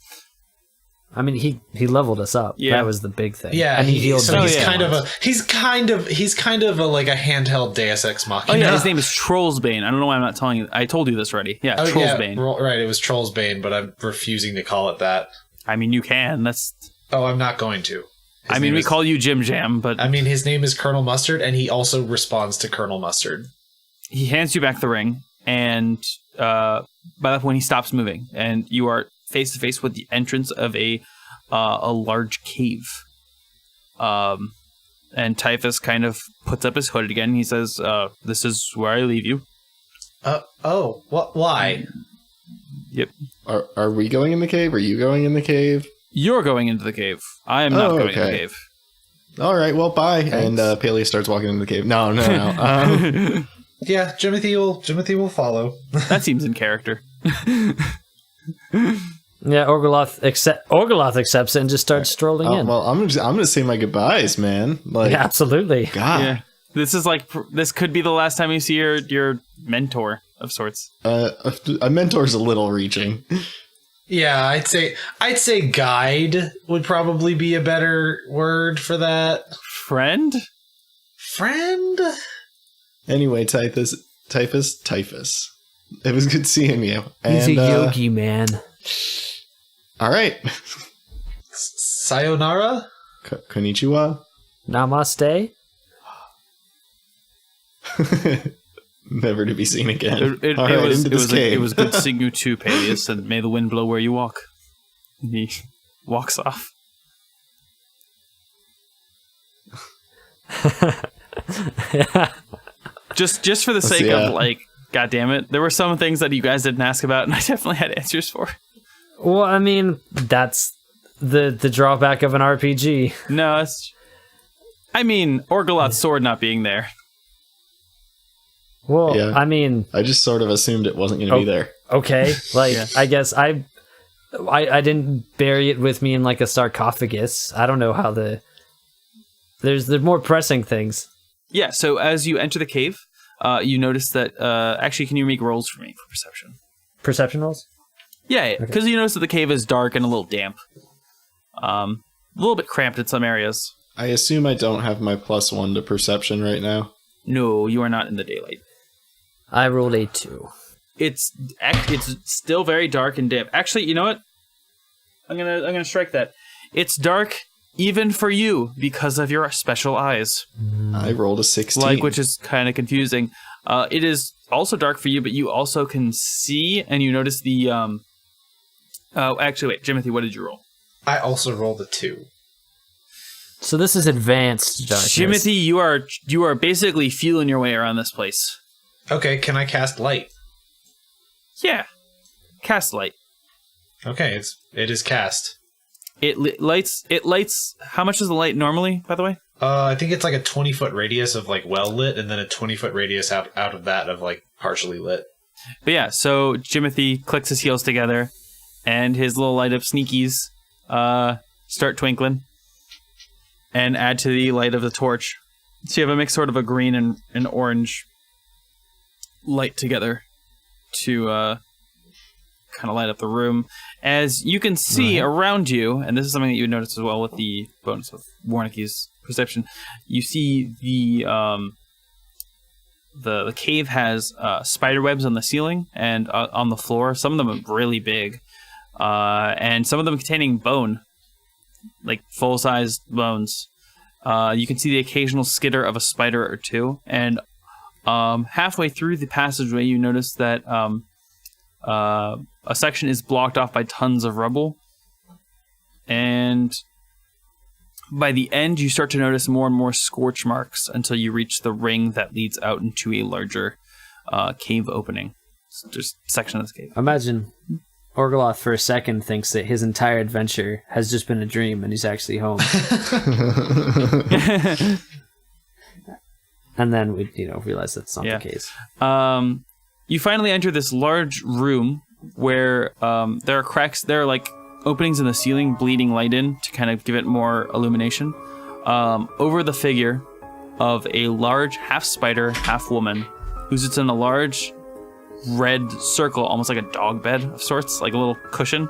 I mean, he leveled us up. Yeah. That was the big thing. Yeah, and he healed. so he's them. kind of a like a handheld Deus Ex Machina. Oh yeah, his name is Trollsbane. I don't know why I'm not telling you. I told you this already. Yeah, Trollsbane. Yeah, right. It was Trollsbane, but I'm refusing to call it that. I mean, you can. That's. Oh, I'm not going to. I mean, we call you Jim Jam, but I mean, his name is Colonel Mustard, and he also responds to Colonel Mustard. he hands you back the ring, and by that point, he stops moving, and you are face to face with the entrance of a large cave. And Typhus kind of puts up his hood again. He says, "This is where I leave you." Why? Yep. Are we going in the cave? Are you going in the cave? You're going into the cave. I am not going into the cave. All right, well, bye. Thanks. And Paelius starts walking into the cave. No. Yeah, Jimothy will follow. That seems in character. Yeah, Orgoloth accepts it and just starts strolling in. Well, I'm gonna say my goodbyes, man. Like, Yeah, absolutely. God. Yeah. This could be the last time you see your mentor of sorts. A mentor's a little reaching. Yeah, I'd say guide would probably be a better word for that. Friend? Friend? Anyway, Typhus. It was good seeing you. He's And, a yogi, man. All right. Sayonara? Konnichiwa. Namaste. Never to be seen again. It was good seeing you too, Paelius, and may the wind blow where you walk. And he walks off. Just for the sake of, like, God damn it, there were some things that you guys didn't ask about, and I definitely had answers for. Well, I mean, that's the drawback of an RPG. No, I mean, Orgoloth's sword not being there. Well, yeah. I mean, I just sort of assumed it wasn't going to be there. Okay, like yeah. I guess I didn't bury it with me in like a sarcophagus. I don't know how there's more pressing things. Yeah. So as you enter the cave, you notice that actually, can you make rolls for me for perception? Perception rolls? Yeah, because you notice that the cave is dark and a little damp, a little bit cramped in some areas. I assume I don't have my +1 to perception right now. No, you are not in the daylight. I rolled a 2. It's still very dark and damp. Actually, you know what? I'm gonna strike that. It's dark even for you because of your special eyes. I rolled a 16, which is kind of confusing. It is also dark for you, but you also can see, and you notice the. Actually, wait, Jimothy, what did you roll? I also rolled a 2. So this is advanced darkness. Jimothy, you are basically feeling your way around this place. Okay, can I cast light? Yeah, cast light. Okay, it is cast. It lights. How much is the light normally, by the way? I think it's like a 20-foot radius of like well lit, and then a 20-foot radius out of that of like partially lit. But yeah, so Jimothy clicks his heels together, and his little light up sneakies start twinkling, and add to the light of the torch. So you have a mix sort of a green and orange light together to kind of light up the room. As you can see around you, and this is something that you would notice as well with the bonus of Warncke's perception, you see the cave has spider webs on the ceiling and on the floor. Some of them are really big, and some of them containing bone, like full-sized bones. You can see the occasional skitter of a spider or two, and halfway through the passageway, you notice that a section is blocked off by tons of rubble, and by the end, you start to notice more and more scorch marks until you reach the ring that leads out into a larger cave opening. So just a section of this cave. Imagine Orgoloth for a second thinks that his entire adventure has just been a dream and he's actually home. And then we, realize that's not the case. You finally enter this large room where there are cracks. There are like openings in the ceiling, bleeding light in to kind of give it more illumination. Over the figure of a large half spider, half woman, who sits in a large red circle, almost like a dog bed of sorts, like a little cushion.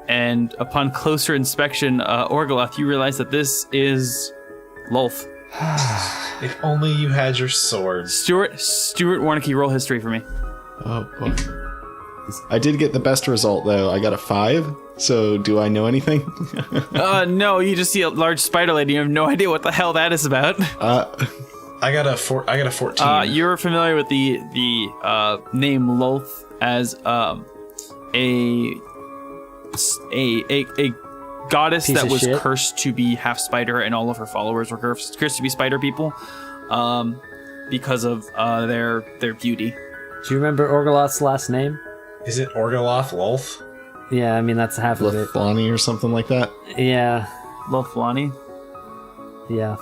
And upon closer inspection, Orgoloth, you realize that this is Lolth. If only you had your sword. Stewart Warncke, roll history for me. Oh boy. I did get the best result though. I got a 5. So do I know anything? No, you just see a large spider lady. You have no idea what the hell that is about. I got a 14. You're familiar with the name Lolth as a goddess that was cursed to be half spider, and all of her followers were cursed to be spider people because of their beauty. Do you remember Orgoloth's last name? Is it Orgoloth Lolth? Yeah, I mean that's half of it. Lothlani or something like that. Yeah. Lothlani? Yeah.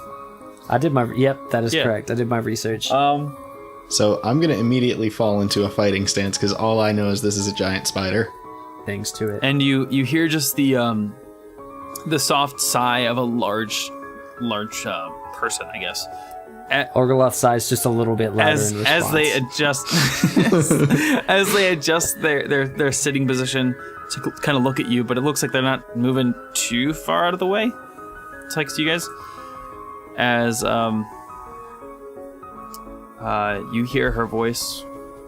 That is correct. I did my research. So I'm gonna immediately fall into a fighting stance because all I know is this is a giant spider. Things to it. And you hear just the soft sigh of a large person, I guess. Orgoloth's eyes just a little bit louder in response. As they adjust, as they adjust their sitting position to kind of look at you, but it looks like they're not moving too far out of the way. It's like to you guys, as you hear her voice,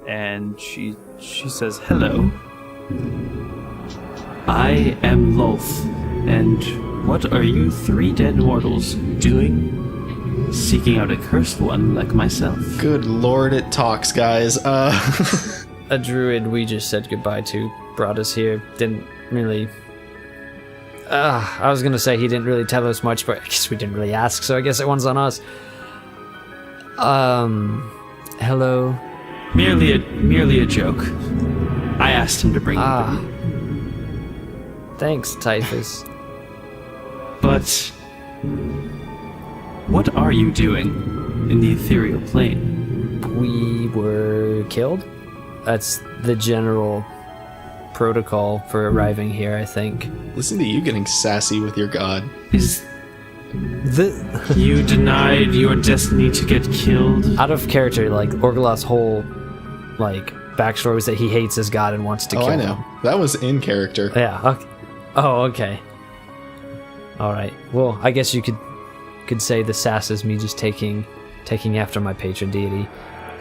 and she says, "Hello, I am Lolth, and what are you 3 dead mortals doing? Seeking out a cursed one like myself." Good lord, it talks, guys. A druid we just said goodbye to brought us here. Didn't really... I was gonna say he didn't really tell us much, but I guess we didn't really ask, so I guess that one's on us. Hello? Merely a joke. I asked him to bring you. Thanks, Typhus. But what are you doing in the ethereal plane? We were killed? That's the general protocol for arriving here, I think. Listen to you getting sassy with your god. You denied your destiny to get killed? Out of character, like, Orgoloth's whole, like, backstory was that he hates his god and wants to kill him. I know. That was in character. Yeah, okay. Oh, okay. Alright. Well, I guess you could say the sass is me just taking after my patron deity.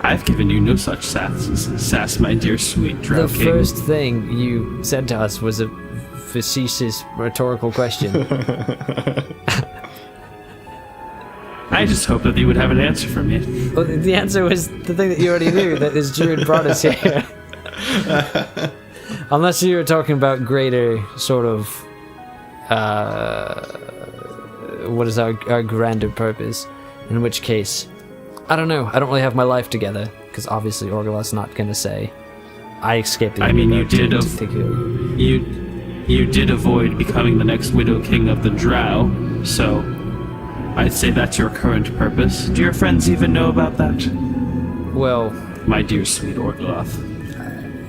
I've given you no such sass, my dear sweet drow The king. first thing you said to us was a facetious rhetorical question. I just hoped that you would have an answer for me. Well, the answer was the thing that you already knew, that this druid brought us here. Unless you were talking about greater sort of, what is our grander purpose? In which case, I don't know. I don't really have my life together, because obviously Orgoloth's not going to say, I escaped the you did avoid becoming the next Widow King of the Drow, so I'd say that's your current purpose. Do your friends even know about that? Well, my dear sweet Orgoloth.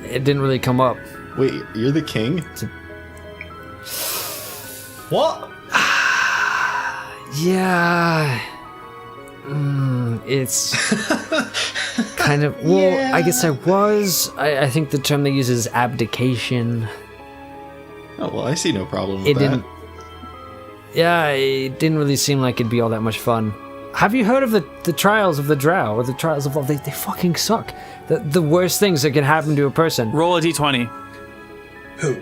It didn't really come up. Wait, you're the king? What? Yeah. It's kind of... Well, yeah. I guess I was. I think the term they use is abdication. Oh, well, I see no problem with that. Yeah, it didn't really seem like it'd be all that much fun. Have you heard of the trials of the drow, or the trials of... They fucking suck. The worst things that can happen to a person. Roll a d20. Who?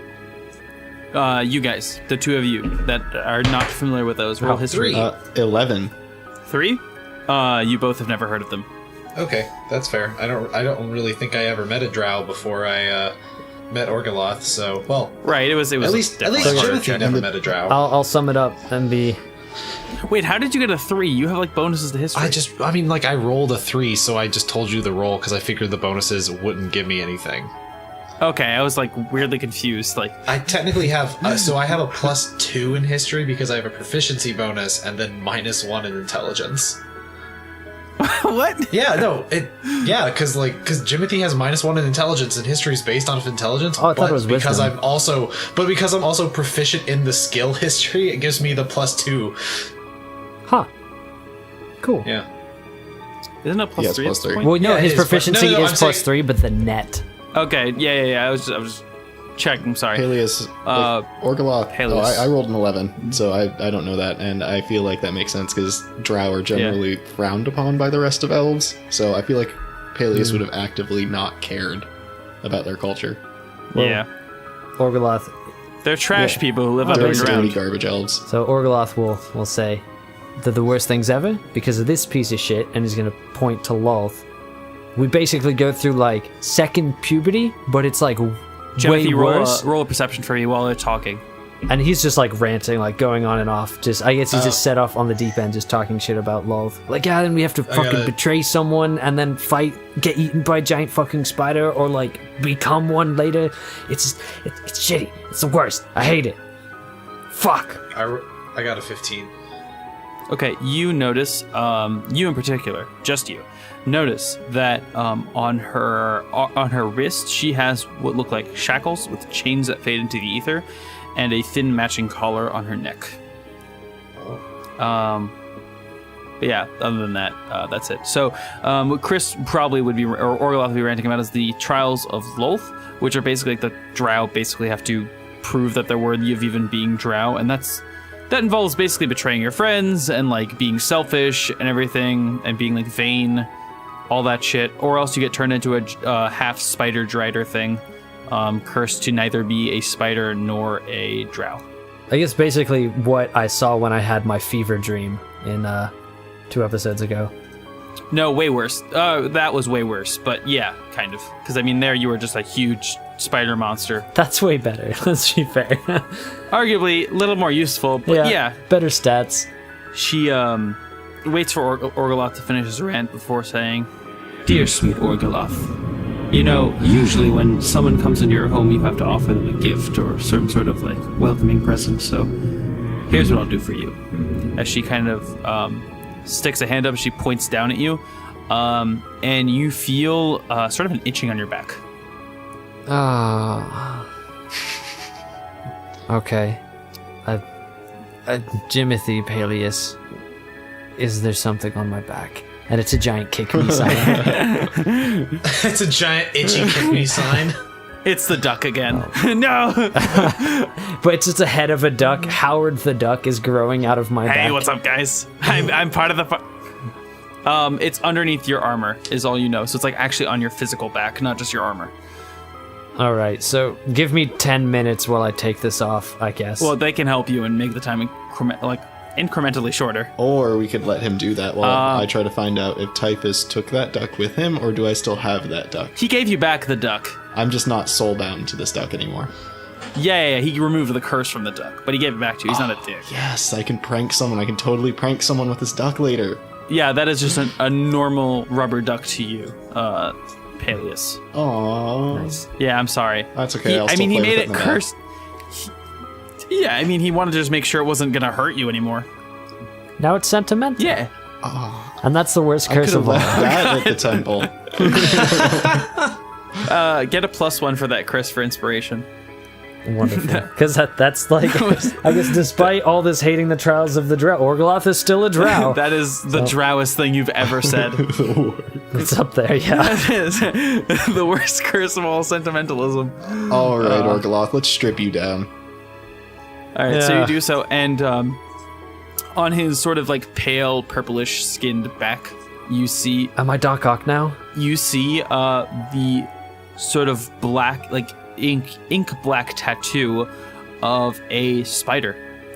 You guys. The two of you that are not familiar with those. Roll history. 11. 3? You both have never heard of them. Okay, that's fair. I don't really think I ever met a drow before I met Orgoloth, so well. Right, it was at least Jimothy never met a drow. I'll sum it up and be... Wait, how did you get a 3? You have like bonuses to history. I rolled a 3, so I just told you the roll because I figured the bonuses wouldn't give me anything. Okay, I was like weirdly confused. Like I technically have, so I have a +2 in history because I have a proficiency bonus and then -1 in intelligence. What? Yeah, no, because Jimothy has -1 in intelligence, and history is based off of intelligence. Oh, I thought it was because wisdom. because I'm also proficient in the skill history, it gives me the +2. Huh. Cool. Yeah. Isn't it +3? Yeah, it's +3. Well, no, his proficiency is I'm +3, but the net. Okay, yeah. I was just checking. Sorry. Paelius, Orgoloth. Paelius. Oh, I rolled an 11, so I don't know that, and I feel like that makes sense because drow are generally frowned upon by the rest of elves. So I feel like Paelius would have actively not cared about their culture. Well, yeah. Orgoloth. They're trash people who live Dirty, underground. dirty garbage elves. So Orgoloth will say, "They're the worst things ever because of this piece of shit," and he's gonna point to Lolth. We basically go through like second puberty, but it's like Jimothy, way worse. roll a perception for you while they're talking. And he's just like ranting, like going on and off. I guess he's just set off on the deep end, just talking shit about Lolth. Like, yeah, then we have to fucking betray someone and then fight, get eaten by a giant fucking spider, or like become one later. It's shitty. It's the worst. I hate it. Fuck. I got a 15. Okay, you notice, you in particular, just you, notice that on her wrist she has what look like shackles with chains that fade into the ether, and a thin matching collar on her neck. But yeah, other than that, that's it. So what Chris probably would be, or Orgoloth would be ranting about, is the Trials of Lolth, which are basically like the drow basically have to prove that they're worthy of even being drow, and that involves basically betraying your friends and like being selfish and everything, and being like vain, all that shit, or else you get turned into a half spider drider thing, cursed to neither be a spider nor a drow. I guess basically what I saw when I had my fever dream in 2 episodes ago. No, way worse. That was way worse, but yeah, kind of. Because I mean, there you were just a huge spider monster. That's way better, let's be fair. Arguably a little more useful, but yeah. Better stats. She waits for Orgoloth to finish his rant before saying, "Dear sweet Orgoloth, you know, usually when someone comes into your home, you have to offer them a gift or some sort of like welcoming present, so here's what I'll do for you." As she kind of sticks a hand up, she points down at you, and you feel sort of an itching on your back. Okay. Jimothy Paelius, is there something on my back? And it's a giant kick me sign. It's a giant itchy kick me sign. It's the duck again. No! But it's just a head of a duck. Howard the duck is growing out of my back. Hey, what's up, guys? I'm part of the... it's underneath your armor, is all you know. So it's like actually on your physical back, not just your armor. All right, so give me 10 minutes while I take this off, I guess. Well, they can help you and make the time incrementally shorter. Or we could let him do that while I try to find out if Typhus took that duck with him, or do I still have that duck? He gave you back the duck. I'm just not soul-bound to this duck anymore. Yeah, he removed the curse from the duck, but he gave it back to you. He's not a dick. Yes, I can prank someone. I can totally prank someone with this duck later. Yeah, that is just a normal rubber duck to you, Paelius. Aww. Nice. Yeah, I'm sorry. That's okay. He made it cursed. He wanted to just make sure it wasn't gonna hurt you anymore. Now it's sentimental. Yeah. And that's the worst curse of all. That at the temple. Get a +1 for that, Chris, for inspiration. Wonderful. Because that's like, I guess despite all this hating the trials of the drow, Orgoloth is still a drow. That is the drowest thing you've ever said. It's up there, yeah. That is the worst curse of all sentimentalism. All right, Orgoloth, let's strip you down. All right, so Yeah. you do so, and on his sort of like pale purplish skinned back, you see Am I Doc Ock now? the sort of black, like ink black tattoo of a spider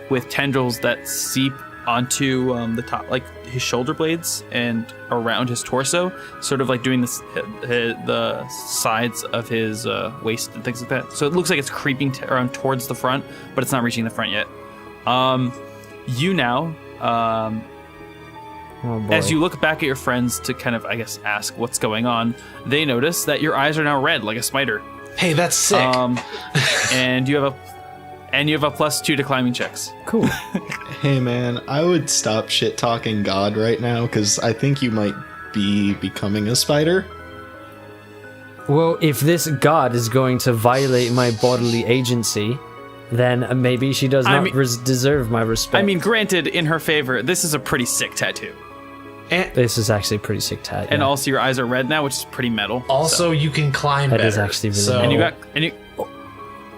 with tendrils that seep onto the top, like his shoulder blades and around his torso, sort of like doing this the sides of his waist and things like that. So it looks like it's creeping around towards the front, but it's not reaching the front yet. You now, Oh boy. as you look back at your friends to kind of, I guess, ask what's going on, they notice that your eyes are now red like a spider. Hey, that's sick. And you have a +2 to climbing checks. Cool. Hey, man, I would stop shit-talking God right now, because I think you might be becoming a spider. Well, if this god is going to violate my bodily agency, then maybe she does not deserve my respect. I mean, granted, in her favor, this is a pretty sick tattoo. This is actually a pretty sick tat. And yeah. also your eyes are red now, which is pretty metal. Also, you can climb That better. is actually really so, nice.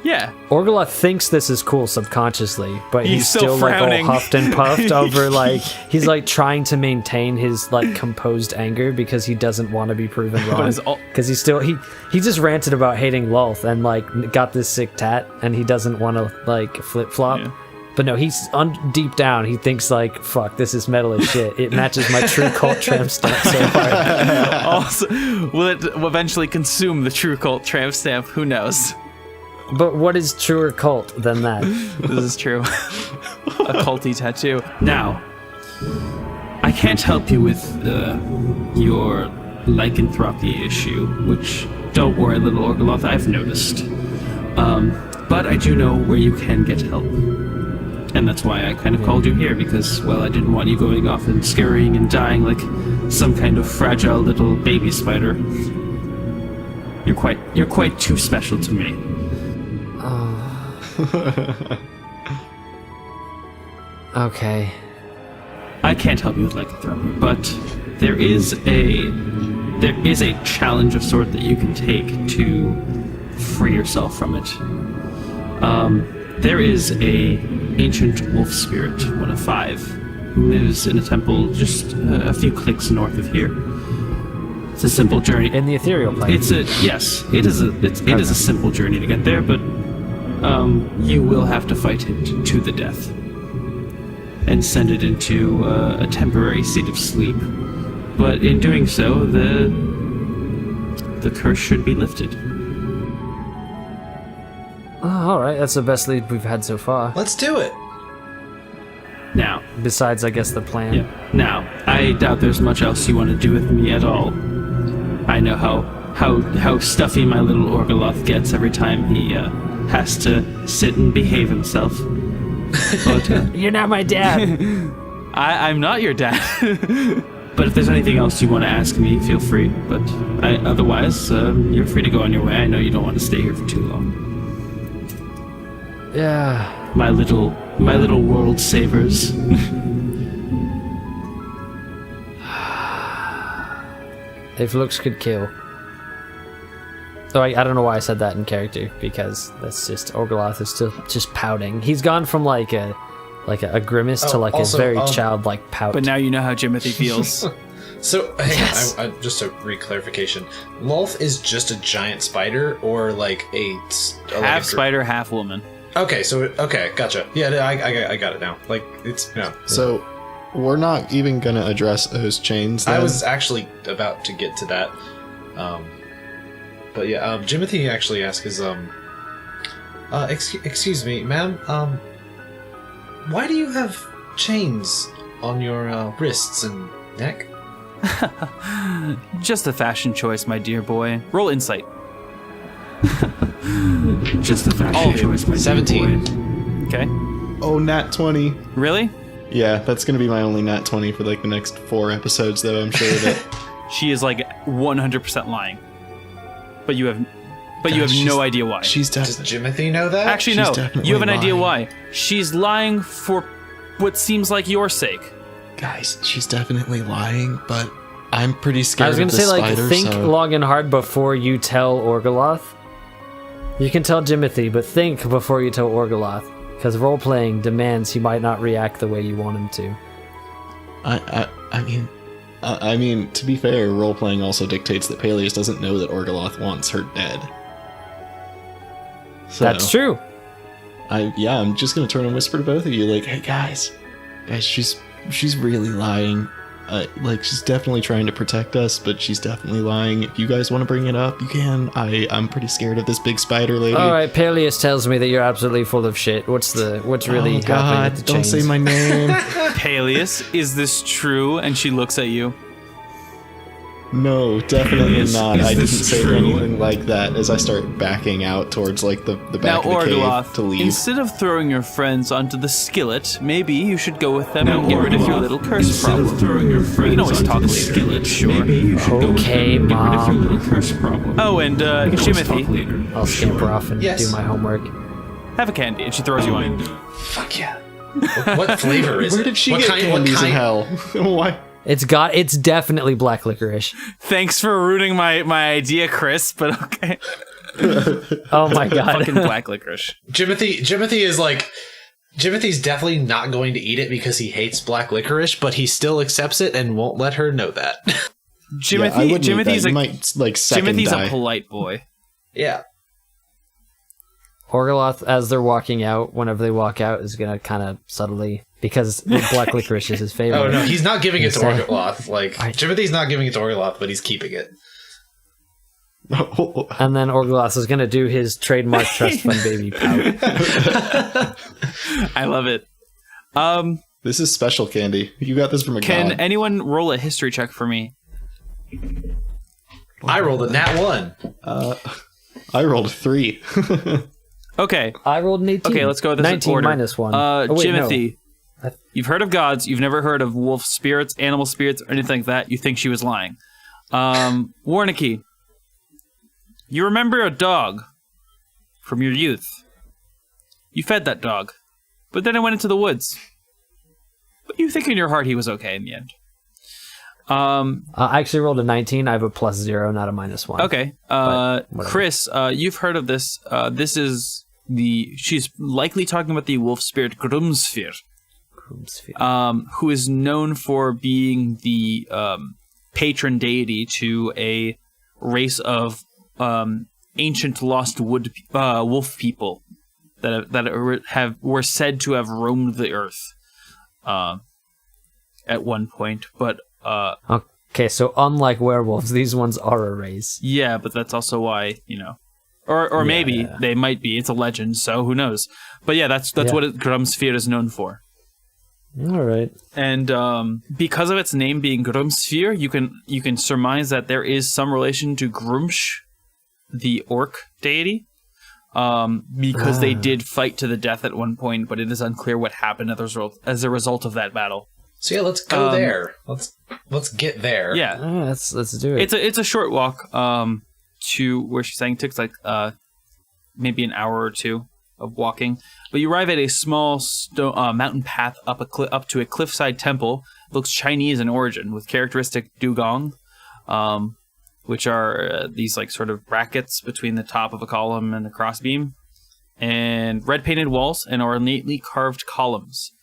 Yeah. Orgoloth thinks this is cool subconsciously, but he's still like frowning. all huffed and puffed over like he's like trying to maintain his like composed anger because he doesn't want to be proven wrong. Because he's still he just ranted about hating Lolth and like got this sick tat and he doesn't want to like flip flop. Yeah. But no, he's deep down. He thinks like, "Fuck, this is metal as shit. It matches my true cult tramp stamp so hard." Also, will it eventually consume the true cult tramp stamp? Who knows? But what is truer cult than that? This is true. A culty tattoo. Now, I can't help you with your lycanthropy issue, which, don't worry, little Orgoloth, I've noticed. But I do know where you can get help. And that's why I kind of called you here, because, well, I didn't want you going off and scurrying and dying like some kind of fragile little baby spider. You're quite too special to me. Okay. I can't help you with lycanthropy, but there is a challenge of sort that you can take to free yourself from it. There is a ancient wolf spirit, one of 5, who lives in a temple just a few clicks north of here. It's a simple journey. In the ethereal plane. It is a simple journey to get there, but you will have to fight it to the death and send it into a temporary state of sleep. But in doing so, the curse should be lifted. Oh, all right, that's the best lead we've had so far. Let's do it. Now, Besides, I guess, the plan. yeah. Now, I doubt there's much else you want to do with me at all. I know how stuffy my little Orgoloth gets every time he has to sit and behave himself. But You're not my dad. I'm not your dad. But if there's anything else you want to ask me, feel free. But otherwise, you're free to go on your way. I know you don't want to stay here for too long. Yeah. My little world savers. If looks could kill. Oh, I don't know why I said that in character, because that's just Orgoloth is still just pouting. He's gone from like a grimace to like also, a very childlike pout. But now you know how Jimothy feels. So, hang Yes. on, just a re-clarification. Lolth is just a giant spider, or like Half spider, half woman. Okay, gotcha. Yeah, I got it now. Like, it's, no. So, we're not even going to address those chains then? I was actually about to get to that. But yeah, Jimothy actually asks excuse me, ma'am, why do you have chains on your wrists and neck? Just a fashion choice, my dear boy. Roll insight. Just a fashion choice, my 17. dear boy. Okay. Oh, nat 20. Really? Yeah, that's going to be my only nat 20 for like the next 4 episodes, though, I'm sure that... She is like 100% lying. But you have no idea why. She's Does definitely... Jimothy know that? Actually, She's no. definitely You have an idea lying. why. She's lying for what seems like your sake. Guys, she's definitely lying, but I'm pretty scared I was gonna of the say, like, spider, think so... long and hard before you tell Orgoloth. You can tell Jimothy, but think before you tell Orgoloth, because role-playing demands he might not react the way you want him to. I mean, to be fair, role-playing also dictates that Paelius doesn't know that Orgoloth wants her dead. So, That's true. I'm just gonna turn and whisper to both of you, like, hey guys, she's really lying. Like, she's definitely trying to protect us, but she's definitely lying. If you guys want to bring it up, you can. I'm pretty scared of this big spider lady. All right, Paelius tells me that you're absolutely full of shit. What's really Oh happening God! with the Don't chains? say my name. Paelius, is this true? And she looks at you. No, definitely Is not. I didn't this say true? anything like that. As I start backing out towards like the Now, back of the cave Orgoloth, to leave. instead of throwing your friends onto the skillet, maybe you should go with them and get rid of your little curse problem. We can always talk later. Skillet, sure. Okay, Mom. Oh, and Jimothy, I'll scamper off and Yes. do my homework. have a candy, and she throws you one. Fuck yeah. What flavor is Where it? did she What get kind, candies what in kind? hell? Why? It's definitely black licorice. Thanks for ruining my idea, Chris, but okay. Oh my god. Fucking black licorice. Jimothy's definitely not going to eat it because he hates black licorice, but he still accepts it and won't let her know that. Jimothy's you might like second Jimothy's die. a polite boy. Yeah. Orgoloth, as they're walking out, whenever they walk out, is gonna kind of subtly, because black licorice is his favorite. Oh no, he's not giving it to Say- Orgoloth. Like Jimothy's not giving it to Orgoloth, but he's keeping it. And then Orgoloth is gonna do his trademark trust fund baby pout. I love it. This is special candy. You got this from a Can god. anyone roll a history check for me? I rolled a nat 1. I rolled a 3. Okay. I rolled an 18. Okay, let's go with this 19 in order. minus 1. Oh, wait, no. Jimothy, you've heard of gods. You've never heard of wolf spirits, animal spirits, or anything like that. You think she was lying. Warncke, you remember a dog from your youth. You fed that dog, but then it went into the woods. But you think in your heart he was okay in the end. I actually rolled a 19. I have a +0, not a -1. Okay. Chris, you've heard of this. She's likely talking about the wolf spirit Grumsphere. Who is known for being the patron deity to a race of ancient lost wolf people that were said to have roamed the earth at one point, but okay, so unlike werewolves, these ones are a race. Yeah, but that's also why, or maybe they might be. It's a legend, so who knows? But yeah, that's what Grumsphere is known for. All right. And because of its name being Grumsphere, you can surmise that there is some relation to Grumsh, the orc deity, because they did fight to the death at one point, but it is unclear what happened as a result of that battle. So yeah, let's go there. Let's get there. Yeah, let's do it. It's a short walk to where she's saying it takes like maybe an hour or two of walking, but you arrive at a small mountain path up to a cliffside temple. It looks Chinese in origin with characteristic dugong, which are these like sort of brackets between the top of a column and the crossbeam, and red painted walls and ornately carved columns.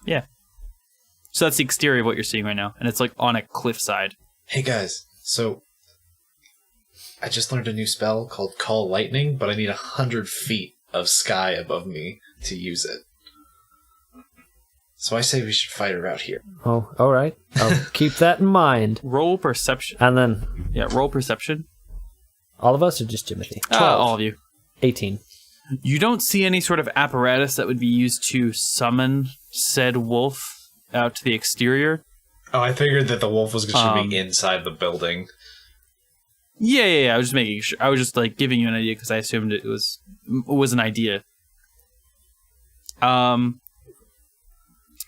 Yeah. So that's the exterior of what you're seeing right now, and it's like on a cliffside. Hey guys, so I just learned a new spell called Call Lightning, but I need 100 feet of sky above me to use it. So I say we should fight her out here. Oh, all right. I'll keep that in mind. Roll perception. And then... Yeah, roll perception. All of us or just Jimothy? 12. All of you. 18. You don't see any sort of apparatus that would be used to summon said wolf out to the exterior. Oh, I figured that the wolf was going to be inside the building. Yeah. I was just making sure. I was just like giving you an idea because I assumed it was an idea.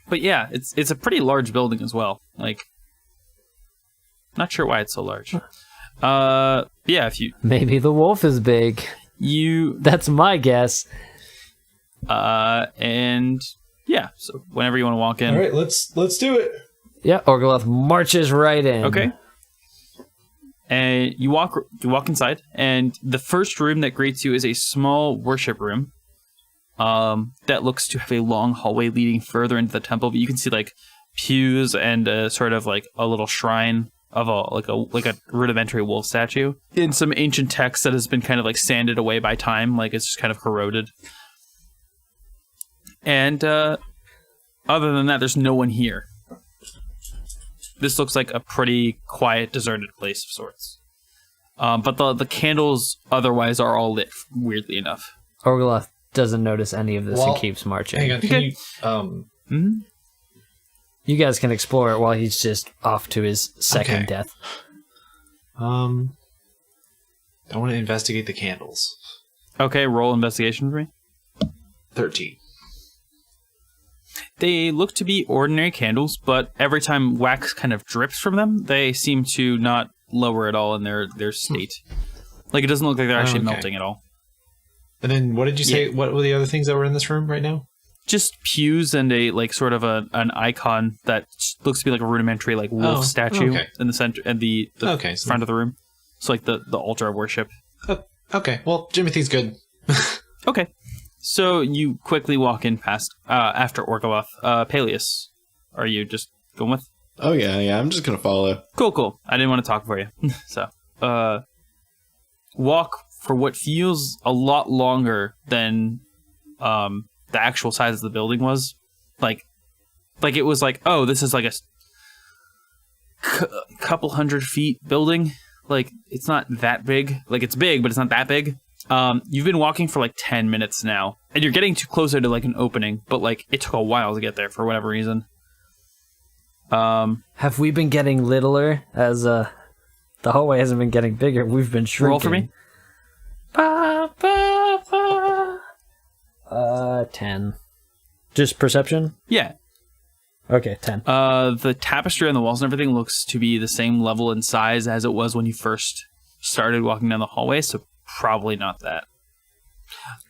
But yeah, it's a pretty large building as well. Like, not sure why it's so large. Yeah, if you maybe the wolf is big. That's my guess. And yeah, so whenever you want to walk in. All right, let's do it. Yeah, Orgoloth marches right in. Okay. And you walk inside, and the first room that greets you is a small worship room. That looks to have a long hallway leading further into the temple, but you can see like pews and sort of like a little shrine of a rudimentary wolf statue in some ancient text that has been kind of like sanded away by time, like it's just kind of corroded. And other than that, there's no one here. This looks like a pretty quiet, deserted place of sorts. But the candles otherwise are all lit, weirdly enough. Orgoloth doesn't notice any of this and keeps marching. Hang on, can you guys can explore it while he's just off to his second death. I want to investigate the candles. Okay, roll investigation for me. 13. They look to be ordinary candles, but every time wax kind of drips from them, they seem to not lower at all in their state. Like, it doesn't look like they're actually melting at all. And then what did you say? What were the other things that were in this room right now? Just pews and a like sort of an icon that looks to be like a rudimentary like wolf statue in the center and the front of the room. So like the altar of worship. Okay, well, Jimothy's good. Okay, so you quickly walk in past after Orgoloth. Paelius, are you just going with? Oh yeah, I'm just gonna follow. Cool. I didn't want to talk for you, so walk for what feels a lot longer than the actual size of the building was. Like it was like, oh, this is like a couple 100 feet building. Like, it's not that big. Like, it's big, but it's not that big. You've been walking for like 10 minutes now, and you're getting too closer to like an opening, but like it took a while to get there for whatever reason. Have we been getting littler as the hallway hasn't been getting bigger? We've been shrinking. Roll for me. 10. Just perception? Yeah. Okay, 10. The tapestry on the walls and everything looks to be the same level and size as it was when you first started walking down the hallway, so probably not that.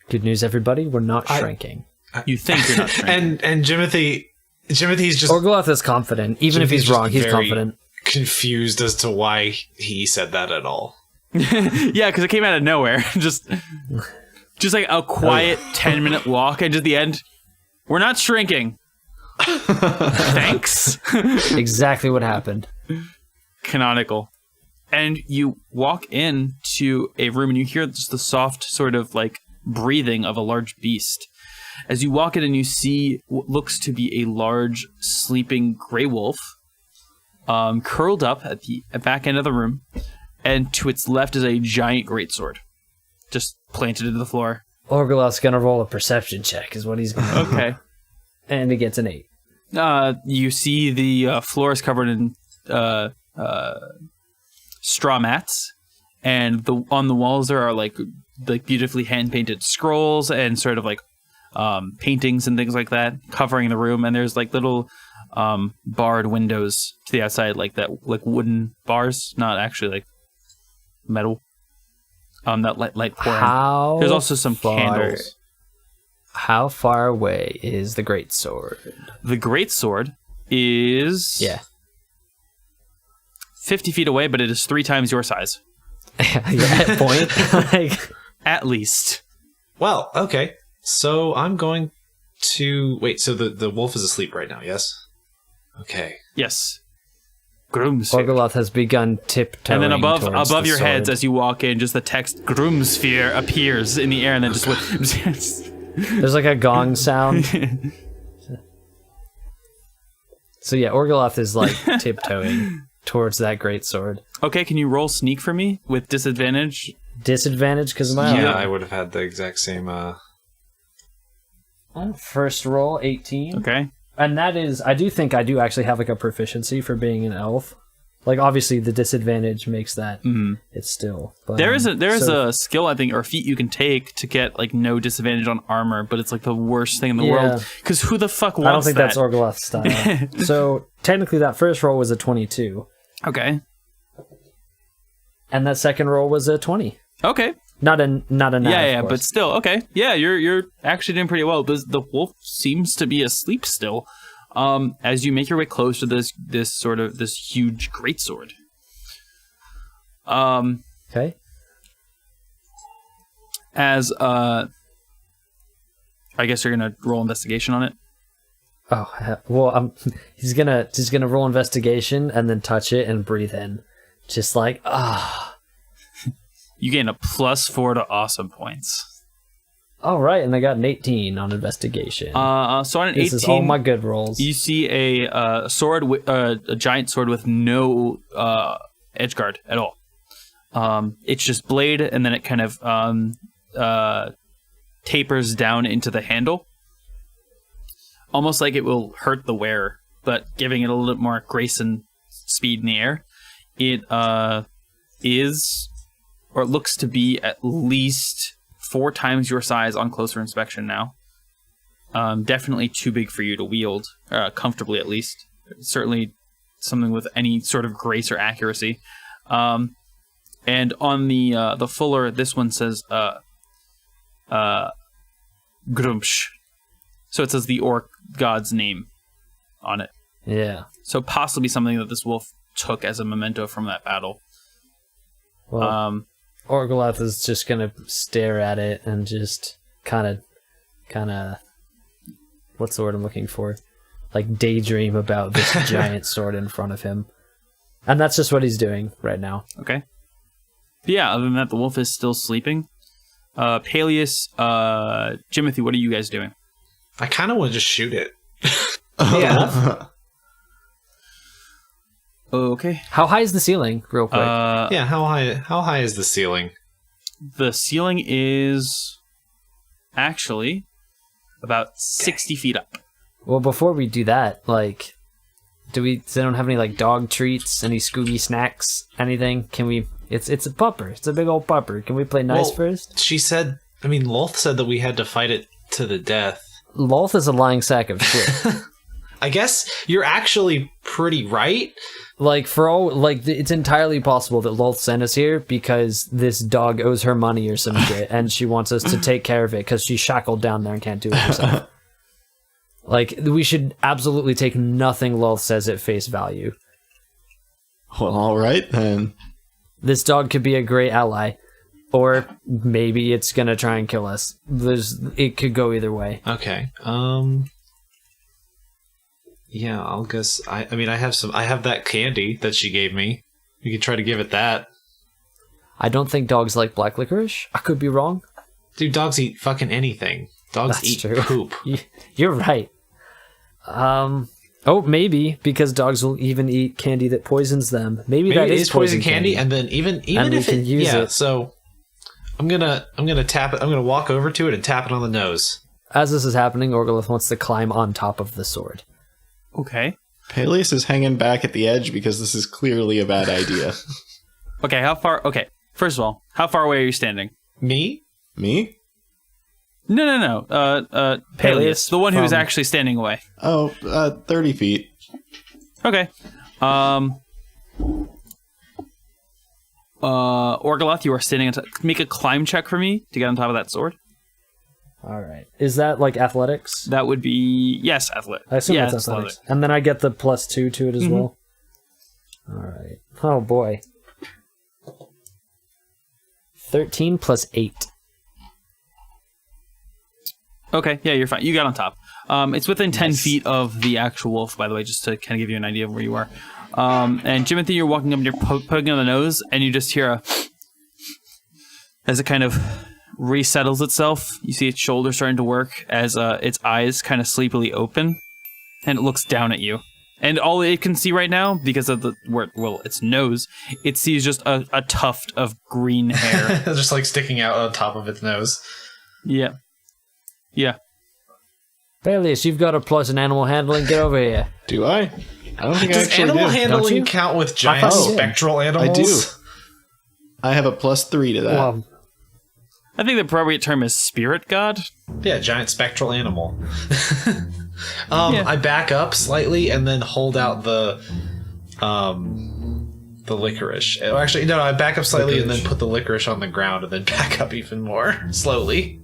Good news, everybody. We're not shrinking. You think you're not shrinking. And Jimothy's just Orgoloth is confident. Even if he's just wrong, he's very confident. confused as to why he said that at all. Yeah, because it came out of nowhere. just like a quiet 10-minute walk, and just the end. We're not shrinking. Thanks. Exactly what happened. Canonical. And you walk into a room, and you hear just the soft sort of like breathing of a large beast. As you walk in, and you see what looks to be a large sleeping gray wolf, curled up at the back end of the room, and to its left is a giant greatsword, just planted into the floor. Orgoloth's gonna roll a perception check, is what he's gonna do. Okay. And he gets an 8. You see the floor is covered in straw mats, and on the walls there are like beautifully hand painted scrolls and sort of like paintings and things like that covering the room. And there's like little barred windows to the outside, like wooden bars, not actually like metal. That light pouring. There's also some candles. How far away is the greatsword? The greatsword is 50 feet away, but it is 3 times your size. At point. Like, at least. Well, okay. So I'm going to wait. So the wolf is asleep right now. Yes. Okay. Yes. Groomsphere. Orgoloth has begun tiptoeing. And then above your sword. heads, as you walk in, just the text "Groomsphere" appears in the air, and then just there's like a gong sound. So yeah, Orgoloth is like tiptoeing towards that greatsword. Okay, can you roll sneak for me with disadvantage? Disadvantage because of my yeah, I would have had the exact same. First roll 18. Okay. And that is, I do think I do actually have like a proficiency for being an elf. Like obviously the disadvantage makes that it's still. But, there is a skill I think or feat you can take to get like no disadvantage on armor, but it's like the worst thing in the world because who the fuck wants that? I don't think that's Orgoloth's style. So technically that first roll was a 22. Okay. And that second roll was a 20. Okay. Not a nat, yeah, but still, okay. Yeah, you're actually doing pretty well. The wolf seems to be asleep still. As you make your way close to this huge greatsword. Okay. As I guess you're gonna roll investigation on it. Oh well, he's gonna roll investigation and then touch it and breathe in, just like You gain a +4 to awesome points. All right, and I got an 18 on investigation. So on an 18, this is all my good rolls. You see a sword, a giant sword with no edge guard at all. It's just blade, and then it kind of tapers down into the handle, almost like it will hurt the wearer, but giving it a little bit more grace and speed in the air. It is, or it looks to be, at least 4 times your size on closer inspection now. Definitely too big for you to wield, comfortably at least. Certainly something with any sort of grace or accuracy. And on the fuller, this one says Grumsh. So it says the orc god's name on it. Yeah. So possibly something that this wolf took as a memento from that battle. Well, Orgoloth is just gonna stare at it and just kind of, what's the word I'm looking for? Like daydream about this giant sword in front of him, and that's just what he's doing right now. Okay. But yeah. Other than that, the wolf is still sleeping. Paelius, Jimothy, what are you guys doing? I kind of want to just shoot it. Yeah. Okay. How high is the ceiling, real quick? Yeah, how high is the ceiling? The ceiling is actually about 60 feet up. Well, before we do that, like, they don't have any like dog treats, any Scooby snacks, anything? Can we? It's a pupper. It's a big old pupper. Can we play nice first? She said. I mean, Loth said that we had to fight it to the death. Loth is a lying sack of shit. I guess you're actually pretty right. Like, it's entirely possible that Loth sent us here because this dog owes her money or some shit, and she wants us to take care of it because she's shackled down there and can't do it herself. Like, we should absolutely take nothing Lolth says at face value. Well, all right then. This dog could be a great ally, or maybe it's gonna try and kill us. It could go either way. Okay. Yeah, I'll guess. I mean, I have that candy that she gave me. You could try to give it that. I don't think dogs like black licorice. I could be wrong. Dude, dogs eat fucking anything. Dogs That's eat true. poop. You're right. Oh, maybe because dogs will even eat candy that poisons them. Maybe that is poison candy, and then even if it use it. So I'm gonna tap it. I'm gonna walk over to it and tap it on the nose. As this is happening, Orgoloth wants to climb on top of the sword. Okay. Paelius is hanging back at the edge because this is clearly a bad idea. Okay, how far? Okay, first of all, how far away are you standing? Me? Me? No. Paelius, the one who's actually standing away. Oh, 30 feet. Okay. Orgoloth, you are standing on top. Make a climb check for me to get on top of that sword. All right. Is that like athletics? That would be yes, athletics. I assume that's athletics. And then I get the +2 to it as well. All right. Oh boy. 13 + 8. Okay, yeah, you're fine. You got on top. It's within 10 feet of the actual wolf, by the way, just to kind of give you an idea of where you are. And Jimothy, you're walking up and you're poking on the nose, and you just hear as it kind of resettles itself. You see its shoulder starting to work as its eyes kind of sleepily open, and it looks down at you. And all it can see right now, because of its nose, it sees just a tuft of green hair. Just like sticking out on top of its nose. Yeah. Yeah. Paelius, you've got a plus in animal handling. Get over here. Do I? I don't think I Does actually animal do. handling count with giant thought you did. spectral animals? I do. I have a +3 to that. Well, I think the appropriate term is spirit god. Yeah, giant spectral animal. I back up slightly and then hold out the licorice. Actually, no, I back up slightly and then put the licorice on the ground and then back up even more slowly.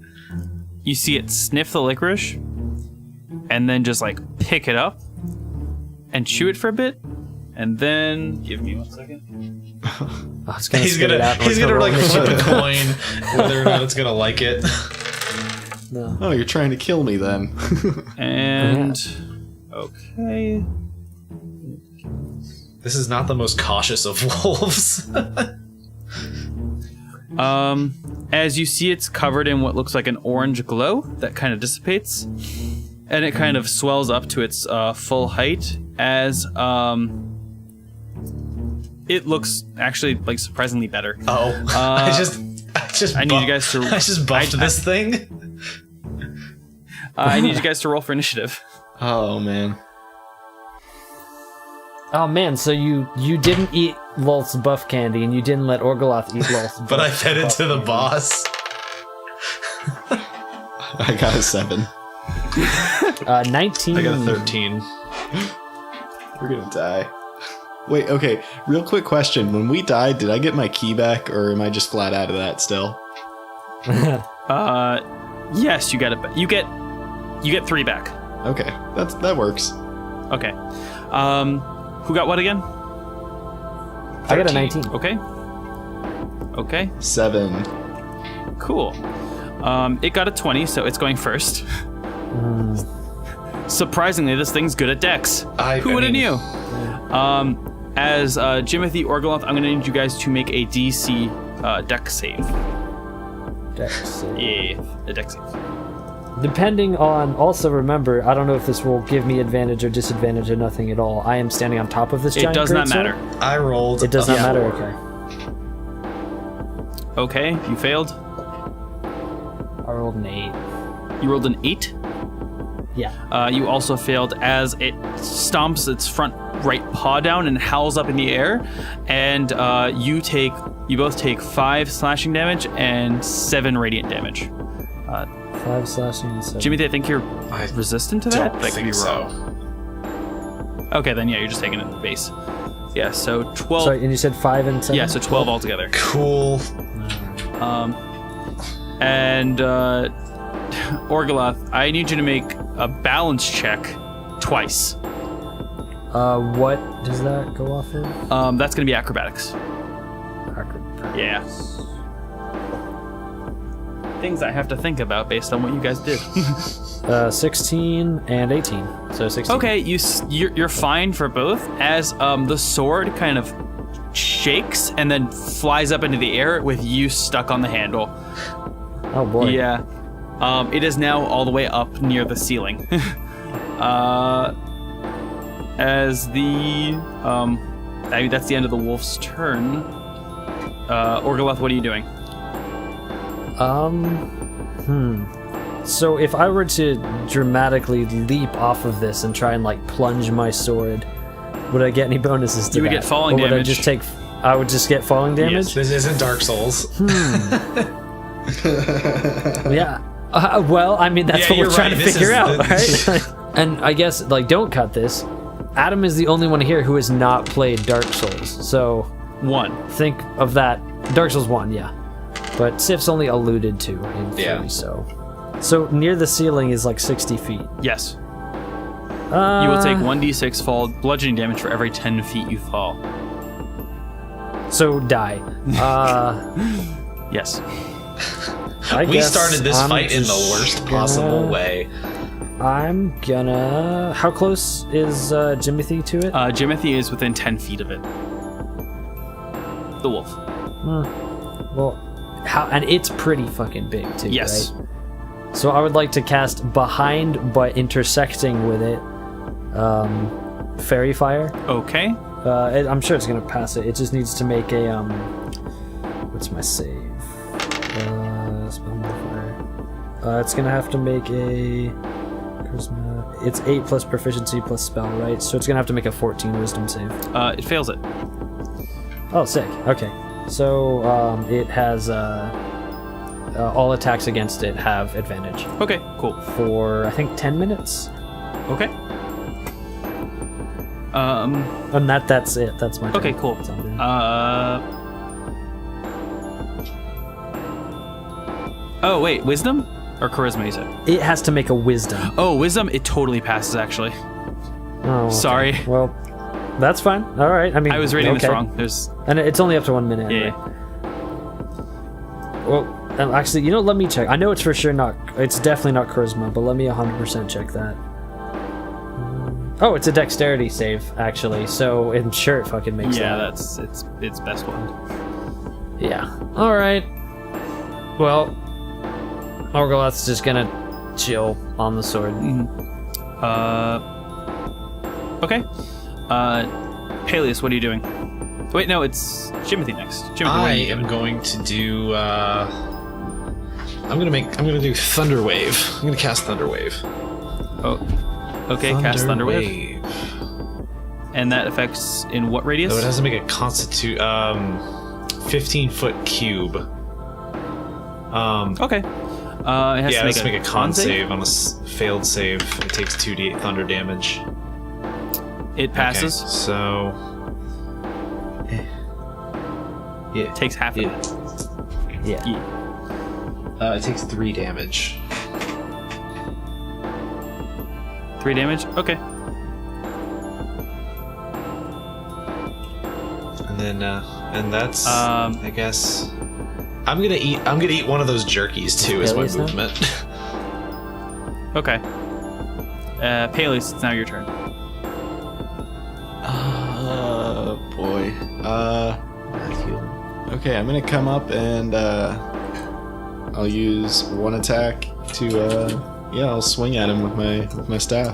You see it sniff the licorice and then just like pick it up and chew it for a bit, and then give me 1 second. He's gonna like flip a coin whether or not it's gonna like it. No. Oh, you're trying to kill me then. And okay. This is not the most cautious of wolves. As you see, it's covered in what looks like an orange glow that kind of dissipates, and it kind of swells up to its full height as it looks actually like surprisingly better. I need you guys to. I just buffed this thing. I need you guys to roll for initiative. Oh, man. Oh man, so you didn't eat Lolth's buff candy, and you didn't let Orgoloth eat Lolth's buff. But I fed it to the boss. I got a 7. 19. I got a 13. We're gonna die. Wait, okay. Real quick question. When we died, did I get my key back, or am I just flat out of that still? Yes, you get it. You get 3 back. Okay, that works. Okay. Who got what again? I got a 19. Okay. 7. Cool. It got a 20, so it's going first. Surprisingly, this thing's good at dex. Who would have knew? As Jimothy, Orgoloth, I'm going to need you guys to make a DC dex save. Dex save. Yeah, a dex save. Depending on, also remember, I don't know if this will give me advantage or disadvantage or nothing at all. I am standing on top of this giant It does not greatsword. matter. I rolled. It does not a matter. 4. Okay. Okay, you failed. I rolled an 8. You rolled an 8. Yeah. You also failed as it stomps its front right paw down and howls up in the air, and you both take 5 slashing damage and 7 radiant damage. 5 slashing and 7. Jimothy, I think you're resistant to that. Don't That could be think wrong. so. Okay, then yeah, you're just taking it at the base. Yeah, so 12. Sorry, and you said 5 and 7? Yeah, so 12 altogether. Cool. And Orgoloth, I need you to make a balance check twice. What does that go off of? That's going to be acrobatics. Acrobatics. Yeah. Things I have to think about based on what you guys did. 16 and 18. So 16. Okay, you're fine for both. As the sword kind of shakes and then flies up into the air with you stuck on the handle. Oh boy. Yeah. It is now all the way up near the ceiling. As the that's the end of the wolf's turn. Orgoloth, what are you doing? So if I were to dramatically leap off of this and try and like plunge my sword, would I get any bonuses to that? You would get falling or would damage. I would just get falling damage? This isn't Dark Souls. Yeah. Well, I mean, that's Yeah, what we're you're trying right. to This figure is out, the- right? And I guess, like, don't cut this. Adam is the only one here who has not played Dark Souls. So 1. think of that. Dark Souls 1, yeah. But Sif's only alluded to in theory, Yeah. so. So near the ceiling is like 60 feet. Yes. You will take 1d6 fall bludgeoning damage for every 10 feet you fall. So die. Yes. We started this fight in the worst possible way. I'm gonna... How close is Jimothy to it? Jimothy is within 10 feet of it. The wolf. Well, and it's pretty fucking big too, Yes. right? So I would like to cast behind but intersecting with it, fairy fire. Okay. I'm sure it's gonna pass it. It just needs to make a what's my save? Spell modifier. It's gonna have to make a charisma. It's 8 plus proficiency plus spell, right? So it's gonna have to make a 14 wisdom save. It fails it. Oh, sick. Okay. So it has all attacks against it have advantage Okay, cool. for I think 10 minutes. Okay. And that's it. That's my turn. Okay, cool. That's all I'm doing. Oh, wait, wisdom? Or charisma, you said? It has to make a wisdom. Oh, wisdom, it totally passes, actually. Oh, okay. Sorry. Well, that's fine. All right. I mean, I was reading this okay. wrong. There's... And it's only up to 1 minute. Yeah. Anyway. Well, actually, let me check. I know it's for sure not. It's definitely not charisma, but let me 100% check that. Oh, it's a dexterity save, actually. So I'm sure it fucking makes Yeah, that. that's its best one. Yeah. All right. Well, Orgoloth's just gonna chill on the sword. Okay. Paelius, what are you doing? Wait, no, it's Jimothy next. Jimothy, what I are you am doing? going to do. I'm gonna do Thunder Wave. I'm gonna cast Thunder Wave. Oh, okay. Cast Thunder Wave. And that affects in what radius? So it has to make a 15-foot cube. Okay. It has to make a con save on a failed save. It takes 2d8 thunder damage. It passes. Okay, so yeah, Takes half of it. Yeah. Yeah. it takes 3 damage. 3 damage. Okay. And then and that's I guess I'm gonna eat one of those jerkies too as my Paelius now? movement. Okay. Paelius, it's now your turn. Boy. Okay, I'm gonna come up and I'll use one attack to I'll swing at him with my staff.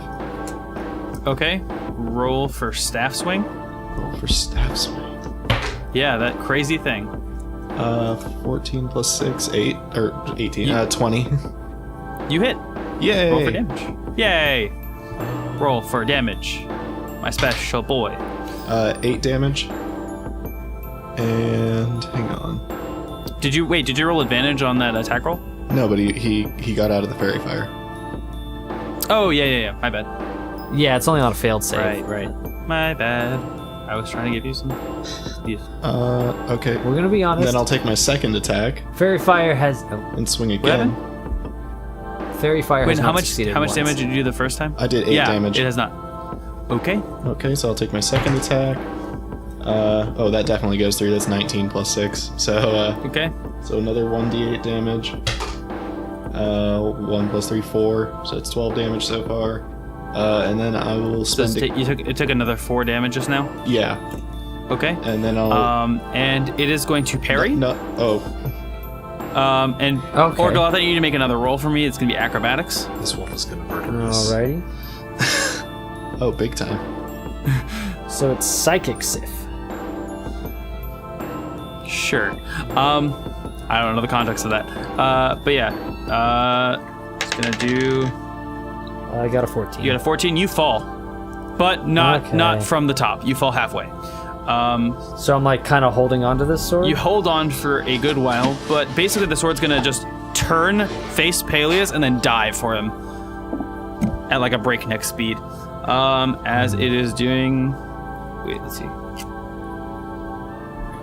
Okay. Roll for staff swing. Roll for staff swing. Yeah, that crazy thing. 14 plus 6, 8 or 18. You- 20. You hit. Yay! Roll for damage. Yay! Roll for damage. My special boy. 8 damage. And hang on. Did you roll advantage on that attack roll? No, but he got out of the fairy fire. Oh, yeah. My bad. Yeah, it's only on a failed save. Right. My bad. I was trying to give you some. Okay. We're gonna be honest. Then I'll take my second attack Fairy fire has. and swing What again. Fairy fire Wait, has how not much succeeded damage once. did you do the first time? I did 8 damage. It has not. Okay. Okay, so I'll take my second attack. Oh, that definitely goes through. That's 19 plus 6. So, Okay. so another 1d8 damage. 1 plus 3, 4. So it's 12 damage so far. And then I will So spend. it took another 4 damage just now. Yeah, Okay. and then I'll. And it is going to parry. No. Oh, And Okay. Orgoloth, I need you to make another roll for me. It's gonna be acrobatics. This one was gonna murder us. Alrighty. oh, big time. So it's psychic sif. Sure. I don't know the context of that. But yeah. It's gonna do. I got a 14. You got a 14. You fall, but not Okay. from the top. You fall halfway. So I'm like kind of holding onto this sword. You hold on for a good while, but basically the sword's gonna just turn, face Paelius, and then dive for him at like a breakneck speed. As it is doing. Wait, let's see.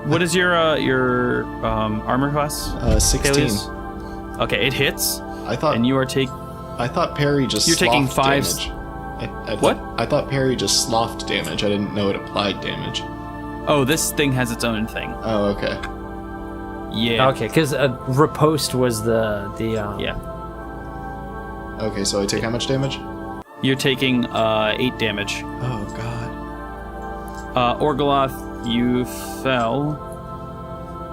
What is your armor class? 16. Paelius? Okay, it hits, I thought. and you are I thought parry just. You're taking sloughed 5 damage. What? I thought parry just sloughed damage. I didn't know it applied damage. Oh, this thing has its own thing. Oh, okay. Yeah. Okay, because riposte was the Yeah. Okay, so I take how much damage? You're taking 8 damage. Oh god. Orgoloth, you fell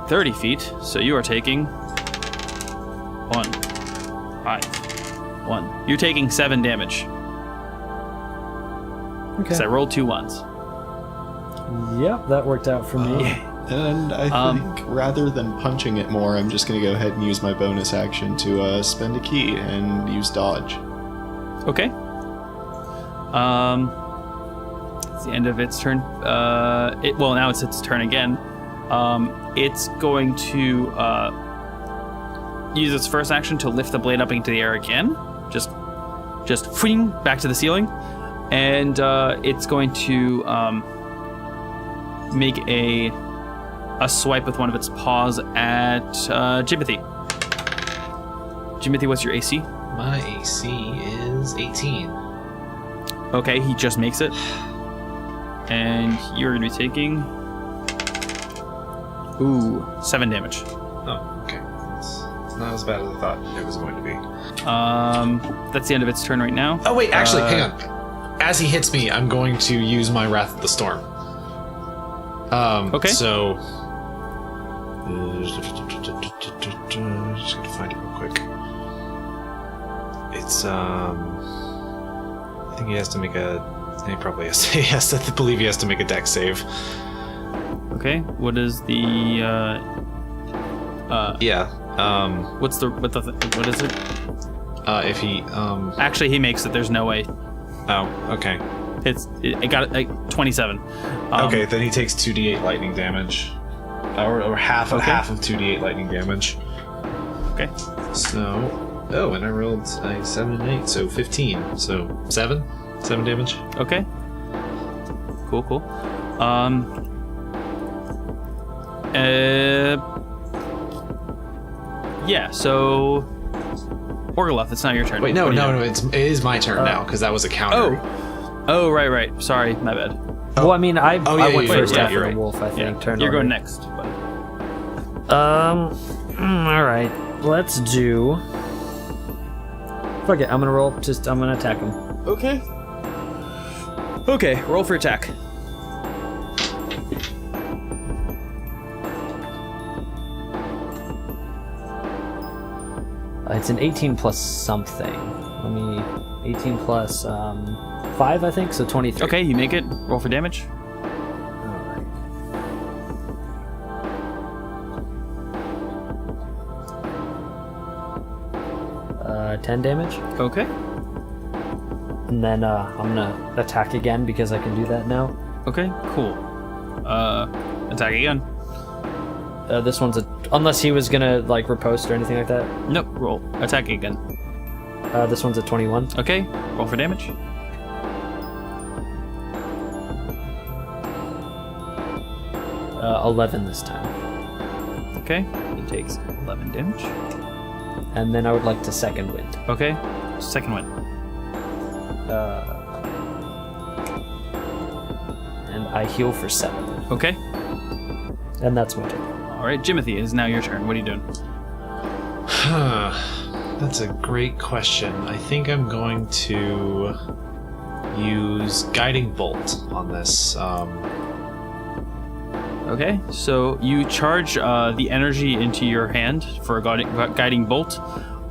30 feet, so you are taking 1, 5, 1. You're taking 7 damage. Okay. Because I rolled 2 ones. Yep, that worked out for me. And I think rather than punching it more, I'm just going to go ahead and use my bonus action to spend a key and use dodge. Okay. It's the end of its turn. Now it's its turn again. It's going to use its first action to lift the blade up into the air again. Just fling back to the ceiling. And it's going to make a swipe with one of its paws at Jimothy. Jimothy, what's your AC? My AC is 18. Okay, he just makes it. And you're going to be taking... 7 damage. Oh, okay. It's not as bad as I thought it was going to be. That's the end of its turn right now. Oh, wait, actually, hang on. As he hits me, I'm going to use my Wrath of the Storm. Okay. So... just gotta find it real quick. It's, I think he has to make a... He probably has to... Yes, I believe he has to make a dex save. Okay, what is the... Yeah. What is it? If he... Actually, he makes it. There's no way. Oh, okay. It got 27. Okay, then he takes 2d8 lightning damage. Or half of 2d8 lightning damage. Okay. So... Oh, and I rolled a 7 and 8, so 15. So 7? 7 damage? Okay. Cool. Yeah, so... Orgoloth, it's not your turn. Wait, no, What are you it is my turn now, because that was a counter. Oh, right. Sorry, my bad. Well, I mean, I went yeah, first yeah, after you're the right. wolf, I think. Turn You're order. going next. But... All right. Let's do... Fuck it, I'm gonna attack him. Okay, roll for attack. It's an 18 plus something. 18 plus 5, I think, so 23. Okay, you make it. Roll for damage. Alright. 10 damage. Okay. And then I'm gonna attack again because I can do that now. Okay, cool. Attack again. This one's unless he was gonna like riposte or anything like that. Nope, roll. Attack again. This one's a 21. Okay, roll for damage. Uh, 11 this time. Okay, he takes 11 damage. and then I would like to second wind. Okay. Second wind. And I heal for 7. Okay. And that's my turn. All right, Jimothy, it is now your turn. What are you doing? That's a great question. I think I'm going to use Guiding Bolt on this. Okay, so you charge the energy into your hand for a guiding bolt,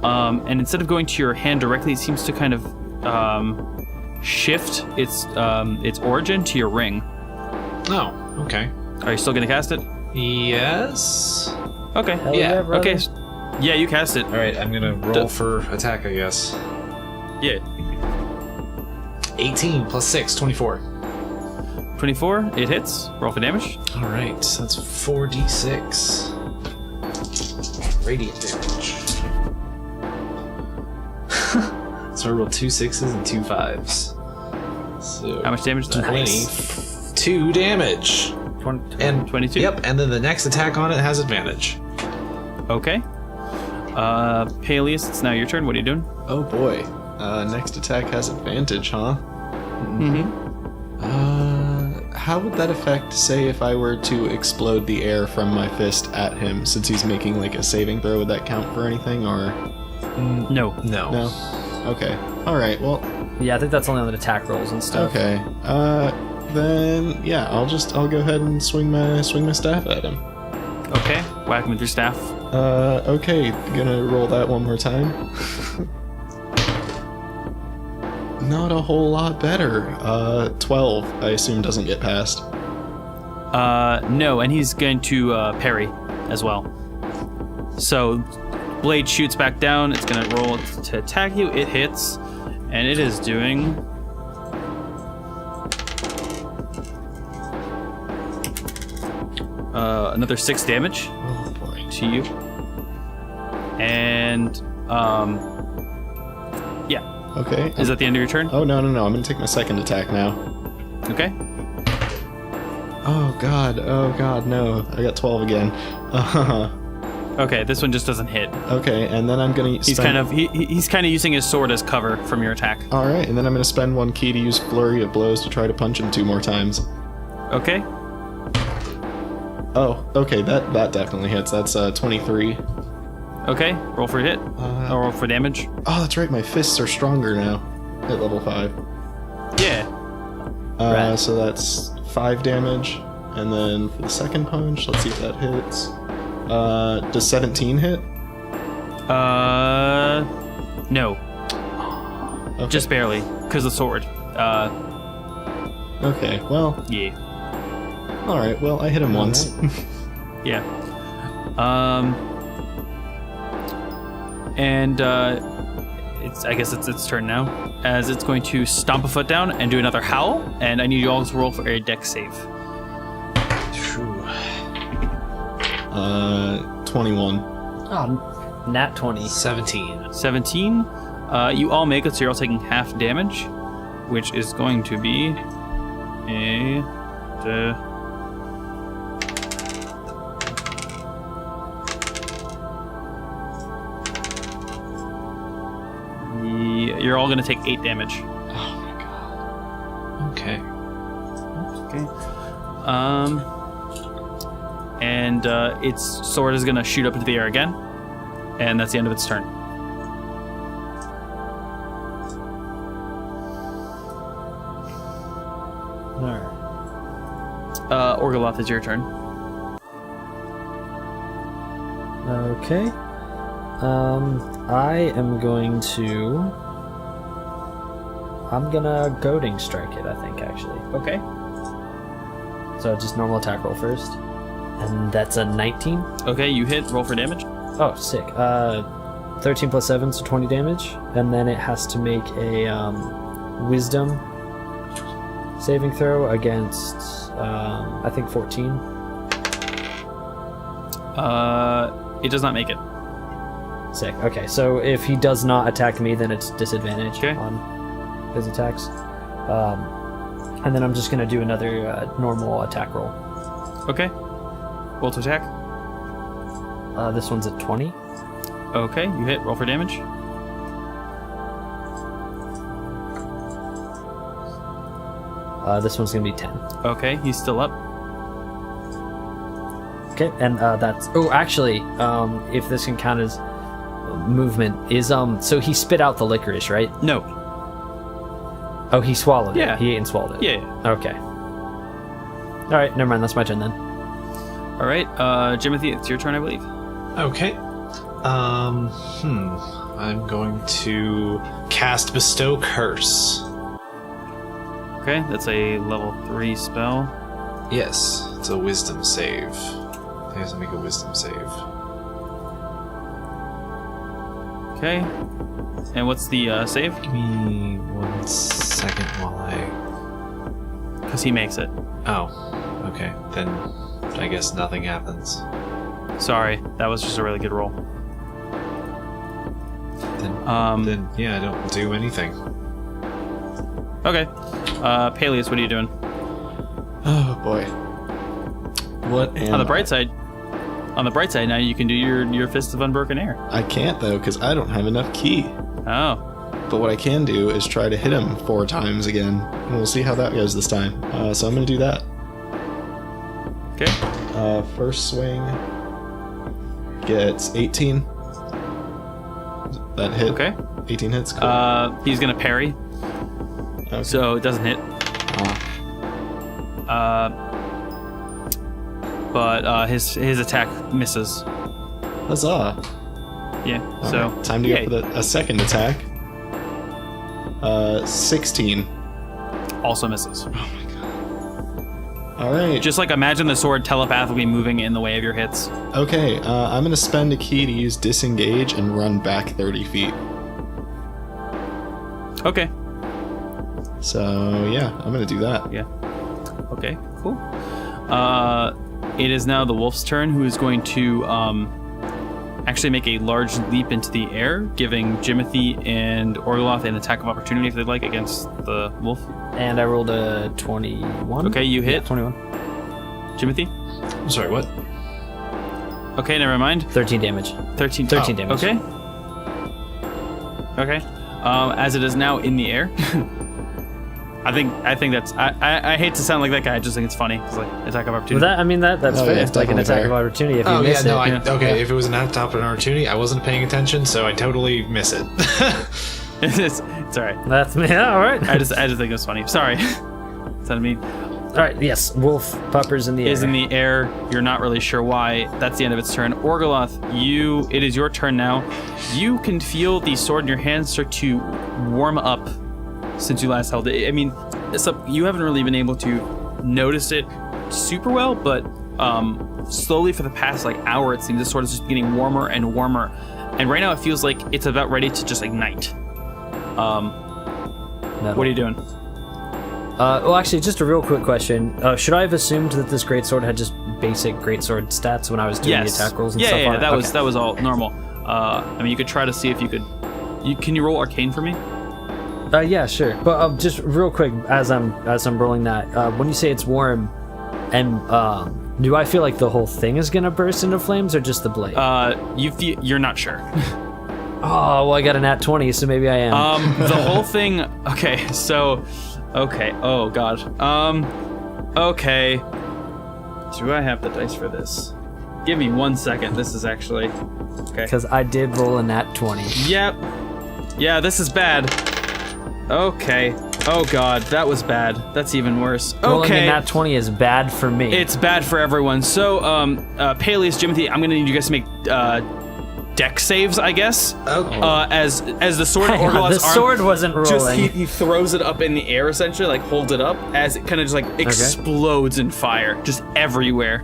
and instead of going to your hand directly, it seems to kind of shift its origin to your ring. Oh, okay. Are you still going to cast it? Yes. Okay. Hell yeah, brother. Okay. Yeah, you cast it. All right, I'm gonna roll for attack, I guess. Yeah. 18 plus 6, 24. 24, it hits. Roll for damage. All right, that's 4d6 radiant damage. So I rolled 2 6s and 2 5s. So How much damage is that? 22 damage. 20. And 22? Yep, and then the next attack on it has advantage. Okay. Paelius, it's now your turn. What are you doing? Oh boy. Next attack has advantage, huh? Mm-hmm. How would that affect, say, if I were to explode the air from my fist at him, since he's making like a saving throw? Would that count for anything, or No. no? Okay. All right. Well. Yeah, I think that's only on the attack rolls and stuff. Okay. Then yeah, I'll go ahead and swing my staff at him. Okay. Whack him with your staff. Okay. Gonna roll that one more time. Not a whole lot better. 12, I assume, doesn't get past. No, and he's going to parry as well. So, blade shoots back down. It's going to roll to attack you. It hits, and it is doing... another 6 damage Oh boy. to you. And, yeah. Okay. Is that the end of your turn? Oh no. I'm gonna take my second attack now. Okay. Oh god, no. I got 12 again. Okay, this one just doesn't hit. Okay, and then I'm gonna He's kind of using his sword as cover from your attack. Alright, and then I'm gonna spend 1 key to use Flurry of Blows to try to punch him 2 more times. Okay. Oh, okay, that definitely hits. That's 23. Okay. Roll for a hit. Or roll for damage. Oh, that's right, my fists are stronger now at level 5. Yeah. Right. So that's 5 damage. And then for the second punch, let's see if that hits. Does 17 hit? No. Okay. Just barely, because the sword. Okay, well, Yeah. alright, well, I hit him once. Yeah. And I guess it's its turn now, as it's going to stomp a foot down and do another howl, and I need you all to roll for a dex save. 21. Oh, nat 20. 17. 17. You all make it, so you're all taking half damage, which is going to be you're all going to take 8 damage. Oh my god. Okay. Okay. And its sword is going to shoot up into the air again, and that's the end of its turn. Alright. Orgoloth, it's your turn. Okay. I am going to... I'm gonna goading strike it, I think, actually. Okay. So just normal attack roll first. And that's a 19. Okay, you hit. Roll for damage. Oh, sick. 13 plus 7, so 20 damage. And then it has to make a wisdom saving throw against, I think, 14. It does not make it. Sick. Okay, so if he does not attack me, then it's disadvantage Okay. on his attacks. And then I'm just going to do another normal attack roll. Okay. Roll to attack. This one's at 20. Okay, you hit. Roll for damage. This one's gonna be 10. Okay, he's still up. Okay, and that's... Oh, actually, if this can count as movement, is... So he spit out the licorice, right? No. Oh, he swallowed Yeah. it. He ate and swallowed it. Yeah. Okay. All right, never mind. That's my turn then. All right, Jimothy, it's your turn, I believe. Okay. I'm going to cast Bestow Curse. Okay, that's a level 3 spell. Yes, it's a wisdom save. I have to make a wisdom save. Okay. And what's the save? Give me 1 second while I... Because he makes it. Oh, okay. Then I guess nothing happens. Sorry, that was just a really good roll. Then yeah, I don't do anything. Okay. Paelius, what are you doing? Oh boy. What am On the bright side, now you can do your Fist of Unbroken Air. I can't though, because I don't have enough ki. Oh. But what I can do is try to hit him 4 times again, and we'll see how that goes this time. So I'm going to do that. Okay. First swing gets 18. That hit. Okay. 18 hits. Cool. He's gonna parry, Okay. so it doesn't hit. But his attack misses. Huzzah! Yeah. All So right, time to go for a second attack. 16. also misses. All right. Just like imagine the sword telepathically moving in the way of your hits. Okay, I'm gonna spend a key to use disengage and run back 30 feet. Okay. So yeah, I'm gonna do that. Yeah. Okay. Cool. It is now the wolf's turn, who is going to actually make a large leap into the air, giving Jimothy and Orgoloth an attack of opportunity if they'd like against the wolf. And I rolled a 21. Okay, you hit. Yeah, 21. Jimothy? I'm sorry, what? Okay, never mind. 13 damage. 13 damage. Okay. Okay. As it is now in the air. I think that's... I hate to sound like that guy. I just think it's funny. It's like attack of opportunity. Well, that's Oh, fair. yeah, It's like an definitely attack fair. of opportunity if you Oh yeah, miss no, it. okay. If it was an top of an opportunity, I wasn't paying attention, so I totally miss it. it's all right. That's me. Yeah, all right. I just think it was funny. Sorry. That's what I mean. All right, yes. Wolf puppers in the air. Is in the air. You're not really sure why. That's the end of its turn. Orgoloth, it is your turn now. You can feel the sword in your hand start to warm up since you last held it. I mean, you haven't really been able to notice it super well, but slowly for the past hour, it seems the sword is just getting warmer and warmer. And right now it feels like it's about ready to just ignite. What are you doing? Well, actually, just a real quick question. Should I have assumed that this greatsword had just basic greatsword stats when I was doing the attack rolls and stuff on it? That was all normal. I mean, you could try to see if you could. Can you roll Arcane for me? Yeah, sure. But just real quick, as I'm rolling that, when you say it's warm, and do I feel like the whole thing is gonna burst into flames or just the blade? You're not sure. Oh, well, I got an nat 20, so maybe I am. The whole thing. Okay, so. Okay. Oh God. Okay. Do I have the dice for this? Give me 1 second. This is actually. Okay. Because I did roll a nat 20. Yep. Yeah, this is bad. Okay. Oh God, that was bad. That's even worse. Rolling Okay. a nat 20 is bad for me. It's bad for everyone. So, Paelius, Jimothy, I'm gonna need you guys to make deck saves, I guess. Okay. As the sword in Hang on, Orgoloth's the arm, sword wasn't rolling. just he throws it up in the air, essentially, holds it up as it kind of just explodes in fire, just everywhere.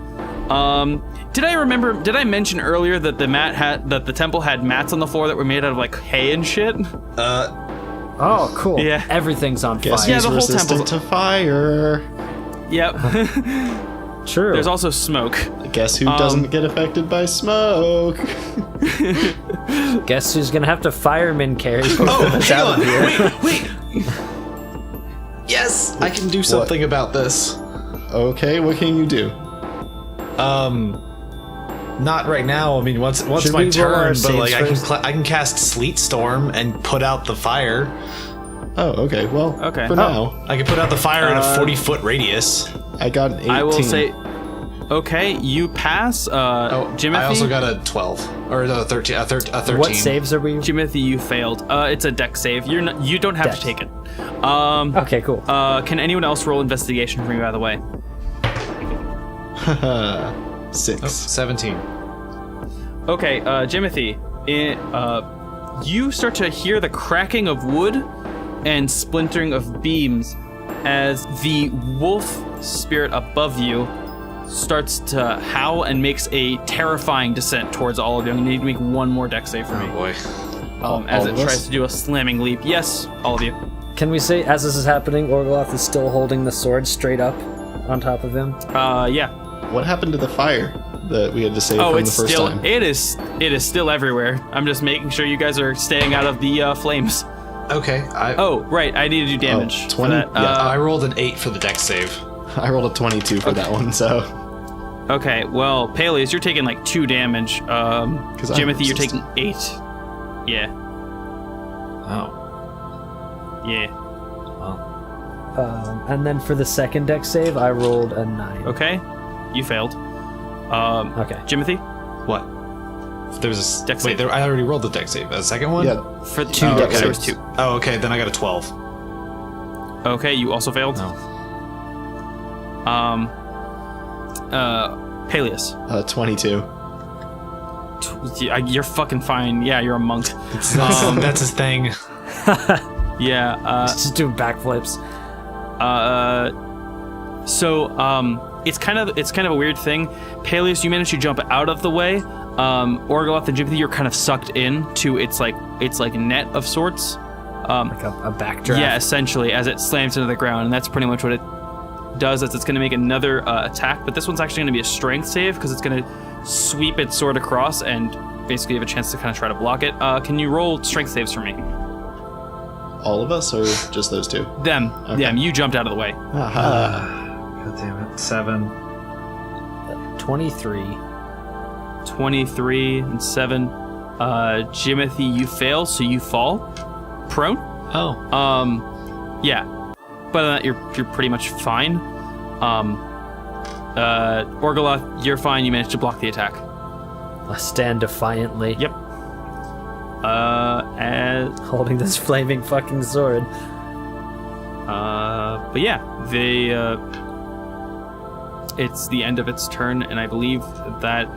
Did I mention earlier that the temple had mats on the floor that were made out of hay and shit? Oh, cool. Yeah. Everything's on Guess fire. Yeah, the whole resistant temple's- to fire. Yep. True. There's also smoke. Guess who doesn't get affected by smoke? Guess who's gonna have to fireman carry both Oh, of us hang out on. of here? Wait. Yes, I can do something about this. Okay, what can you do? Not right now. I mean, once Should my we roll our turn, but like saves first? I can cast Sleet Storm and put out the fire. Oh, okay. Well, Okay. for now, I can put out the fire in a 40-foot radius. I got an 18. I will say, okay, you pass. Jimothy, I also got a 12 or a 13. A 13. What saves are we? Jimothy, you failed. It's a dex save. You don't have Dex. to take it. Okay, cool. Can anyone else roll investigation for me, by the way? 6. 17. Okay, Jimothy, you start to hear the cracking of wood and splintering of beams as the wolf spirit above you starts to howl and makes a terrifying descent towards all of you. I'm gonna need to make one more dex save for me. Oh boy. As all it of us? tries to do a slamming leap. Yes, all of you. Can we say, as this is happening, Orgoloth is still holding the sword straight up on top of him? Yeah. What happened to the fire that we had to save Oh, from it's the first still time? it is still everywhere. I'm just making sure you guys are staying out of the flames. Okay. Oh, right. I need to do damage. for 20? that. Yeah, I rolled an 8 for the dex save. I rolled a 22 for that one, so... Okay, well, Paelius, you're taking like 2 damage. I'm Jimothy, you're resistant. taking 8. Yeah, Oh. yeah. And then for the second dex save, I rolled a 9. Okay, you failed. Okay. Jimothy, What? There was a Dex wait. save. There, I already rolled the dex save. A second one. Yeah, for 2 Oh, dex okay. there was 2. Oh, okay. Then I got a 12. Okay, you also failed. No. Paelius, 22. you're fucking fine. Yeah, you're a monk. That's his thing. Yeah. Just doing backflips. So it's kind of a weird thing. Paelius, you managed to jump out of the way. Orgoloth and Jimothy, you're kind of sucked into its net of sorts. Like a backdraft. Yeah, essentially, as it slams into the ground, and that's pretty much what it does. Is it's going to make another attack, but this one's actually going to be a strength save because it's going to sweep its sword across and basically have a chance to kind of try to block it. Can you roll strength saves for me? All of us, or just those two? Them. Okay. Them. You jumped out of the way. God damn it. 7. 23. 23 and 7. Jimothy, you fail, so you fall prone. Oh. Yeah. But other than that, you're pretty much fine. Orgoloth, you're fine. You managed to block the attack. I stand defiantly. Yep. And Holding this flaming fucking sword. but yeah, it's the end of its turn, and I believe that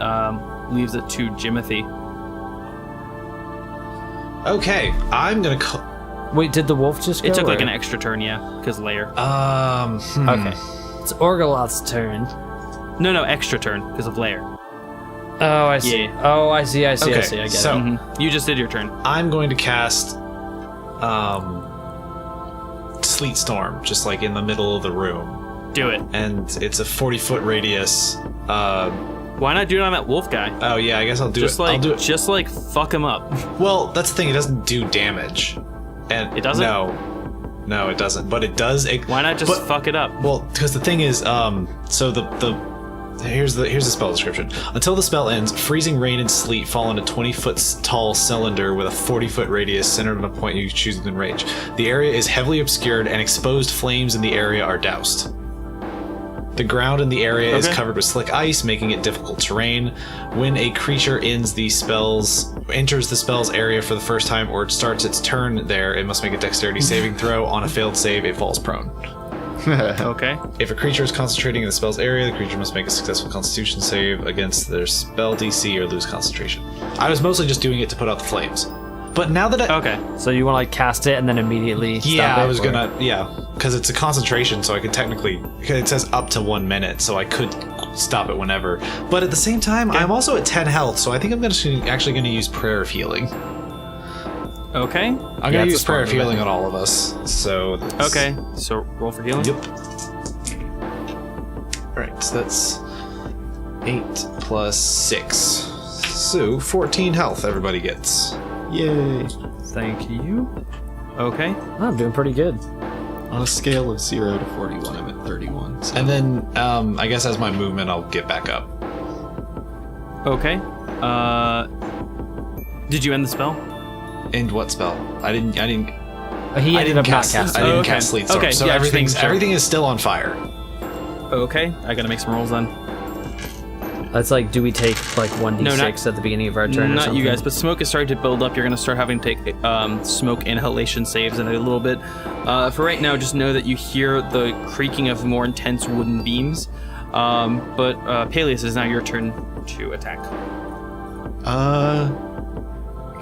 leaves it to Jimothy. Okay. I'm gonna. Wait, did the wolf just go? It took like or- an extra turn, yeah, because layer. Okay. It's Orgoloth's turn. No, extra turn because of layer. Oh, I see. Yeah. Oh, I see. I Okay, get so- it. You just did your turn. I'm going to cast Sleet Storm, just like in the middle of the room, Do it. and it's a 40-foot radius. Why not do it on that wolf guy? Oh yeah, I guess I'll do Just it. I'll do it. just like fuck him up. Well, that's the thing. It doesn't do damage, and It doesn't? No, it doesn't. But it does. Why not just but- fuck it up? Well, because the thing is, so here's the spell description. Until the spell ends, freezing rain and sleet fall in a 20-foot tall cylinder with a 40-foot radius centered on a point you choose within range. The area is heavily obscured, and exposed flames in the area are doused. The ground in the area is Okay. covered with slick ice, making it difficult terrain. When a creature enters the spell's area for the first time or starts its turn there, it must make a dexterity saving throw. On a failed save, it falls prone. Okay. If a creature is concentrating in the spell's area, the creature must make a successful Constitution save against their spell DC or lose concentration. I was mostly just doing it to put out the flames. But now that I... Okay. So you want to like cast it and then immediately stop Yeah, it, I was or- gonna... Yeah, because it's a concentration, so I could technically... It says up to 1 minute, so I could stop it whenever. But at the same time, I'm also at 10 health, so I think I'm actually going to use Prayer of Healing. Okay. I'm Yeah, going to it's use a Prayer of smart move, I Healing on all of us, so... that's- Okay. So roll for healing. Yep. Alright, so that's 8 plus 6. So, 14 health everybody gets. Yay. Thank you. Okay. Oh, I'm doing pretty good. On a scale of 0 to 41, I'm at 31. So. And then, I guess as my movement, I'll get back up. Okay. Did you end the spell? And what spell? I didn't He ended up not cast. casting. I didn't Okay. cast Sleet Storm. Okay, So yeah, just making sure. everything is still on fire. Okay, I gotta make some rolls then. That's like, do we take like 1d6 No, not- at the beginning of our turn? or Not you something? guys, but smoke is starting to build up. You're gonna start having to take smoke inhalation saves in a little bit. For right now, just know that you hear the creaking of more intense wooden beams. But Paelius, it is now your turn to attack.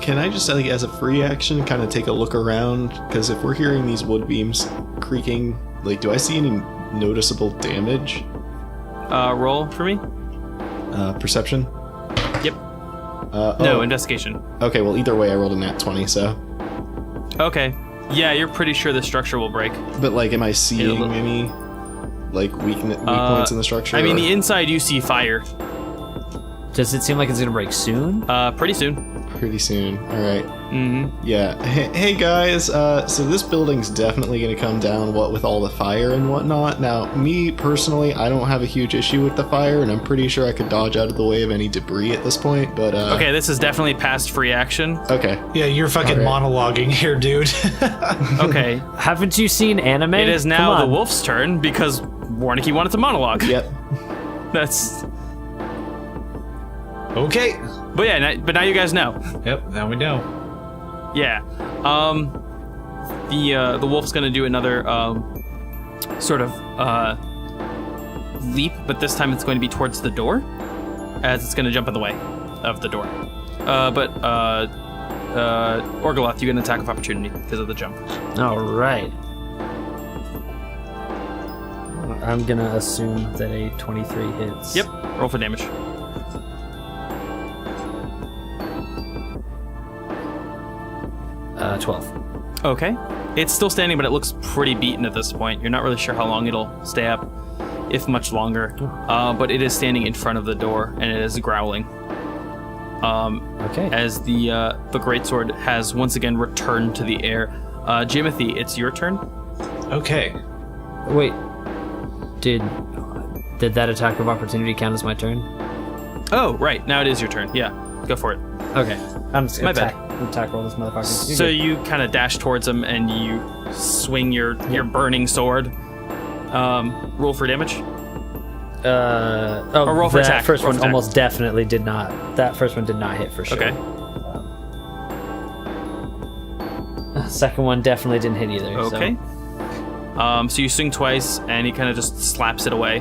Can I just, like, as a free action, kind of take a look around? Because if we're hearing these wood beams creaking, like, do I see any noticeable damage? Roll for me. Perception? Yep. Oh, No, investigation. okay, well, either way, I rolled a nat 20, so. Okay. Yeah, you're pretty sure the structure will break. But, like, am I seeing little- any, like, weak points in the structure? I mean, or- the inside you see fire. Does it seem like it's gonna break soon? Pretty soon. Pretty soon. All right. Mm-hmm. Yeah. Hey guys. So this building's definitely gonna come down. What with all the fire and whatnot. Now, me personally, I don't have a huge issue with the fire, and I'm pretty sure I could dodge out of the way of any debris at this point. But Okay, this is definitely past free action. Okay. Yeah, you're fucking All monologuing here, dude. Okay. Haven't you seen anime? It is Come now the on. wolf's turn because Warncke wanted to monologue. Yep. That's. Okay. But yeah, but now you guys know. Yep, now we know. Yeah. The wolf's gonna do another sort of leap, but this time it's going to be towards the door, as it's gonna jump in the way of the door. But Orgoloth, you get an attack of opportunity because of the jump. All right. I'm gonna assume that a 23 hits. Yep. Roll for damage. Uh, 12. Okay. It's still standing, but it looks pretty beaten at this point. You're not really sure how long it'll stay up, if much longer. But it is standing in front of the door, and it is growling. Okay. As the greatsword has once again returned to the air. Jimothy, it's your turn. Okay. Wait. Did that attack of opportunity count as my turn? Oh, right. Now it is your turn. Yeah. Go for it. Okay. I'm just My gonna bad. attack roll this motherfucker. So you kind of dash towards him and you swing your burning sword. Roll for damage. Or roll for that attack. first Roll one for attack. almost definitely did not. That first one did not hit for sure. Okay. Second one definitely didn't hit either. Okay. So you swing twice and he kind of just slaps it away.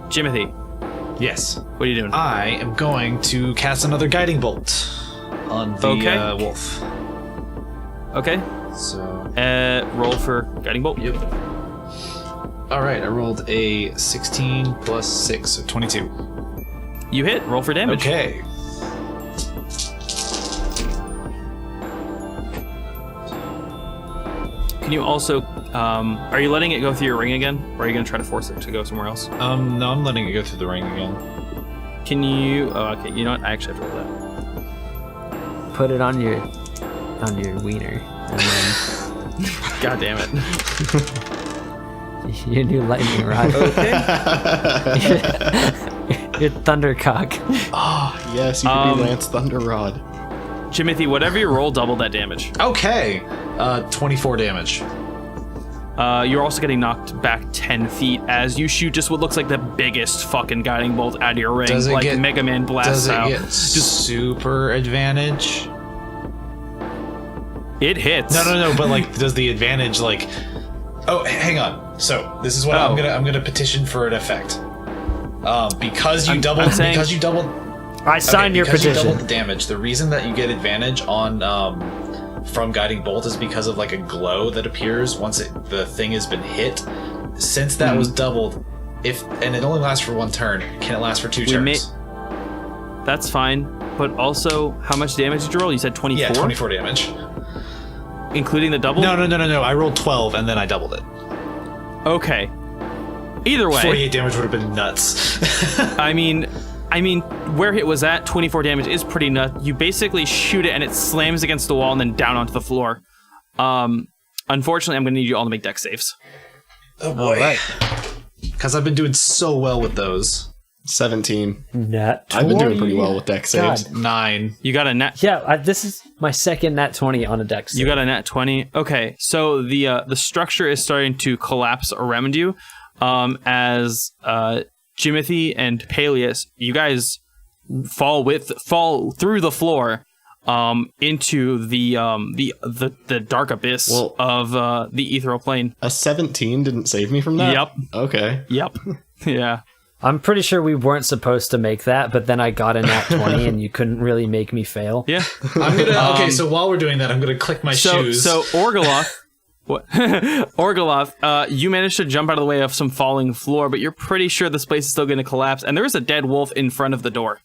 Jimothy, Yes. what are you doing? I am going to cast another guiding bolt on the wolf. Okay. So. Roll for guiding bolt. Yep. All right, I rolled a 16 plus 6, so 22. You hit. Roll for damage. Okay. Can you also, are you letting it go through your ring again? Or are you going to try to force it to go somewhere else? No, I'm letting it go through the ring again. Can you, okay, you know what? I actually have to roll that. Put it on your wiener, and then God damn it. your new lightning rod. Okay. Your thundercock. Yes, you can be Lance Thunderrod. Jimothy, whatever you roll, double that damage. Okay. 24 damage. You're also getting knocked back 10 feet as you shoot just what looks like the biggest fucking guiding bolt out of your ring. Does it like get- Mega Man blasts Does it out. get super advantage? It hits. No, but like, does the advantage like? Oh, hang on. So this is what I'm gonna petition for an effect. Because you doubled. I signed your because you petition. doubled the damage. The reason that you get advantage on from guiding bolt is because of like a glow that appears once the thing has been hit. Since that was doubled, and it only lasts for one turn, can it last for 2 turns? That's fine. But also, how much damage did you roll? You said 24? Yeah, 24 damage. Including the double? No. I rolled 12 and then I doubled it. Okay. Either way. 48 damage would have been nuts. I mean, where it was at, 24 damage is pretty nuts. You basically shoot it and it slams against the wall and then down onto the floor. Unfortunately, I'm going to need you all to make dex saves. Oh boy. Because I've been doing so well with those. 17. Nat 20. I've been doing pretty well with deck saves. God. 9. You got a nat. Yeah, this is my second nat 20 on a deck save. You got a nat 20. Okay, so the structure is starting to collapse around you, as Jimothy and Paelius, you guys fall through the floor into the dark abyss of the ethereal plane. A 17 didn't save me from that? Yep. Okay. Yep. Yeah. I'm pretty sure we weren't supposed to make that, but then I got a nat 20 and you couldn't really make me fail. Yeah. I'm gonna. Okay, so while we're doing that, I'm gonna click my shoes. So Orgoloth, what? Orgoloth, you managed to jump out of the way of some falling floor, but you're pretty sure this place is still going to collapse, and there is a dead wolf in front of the door.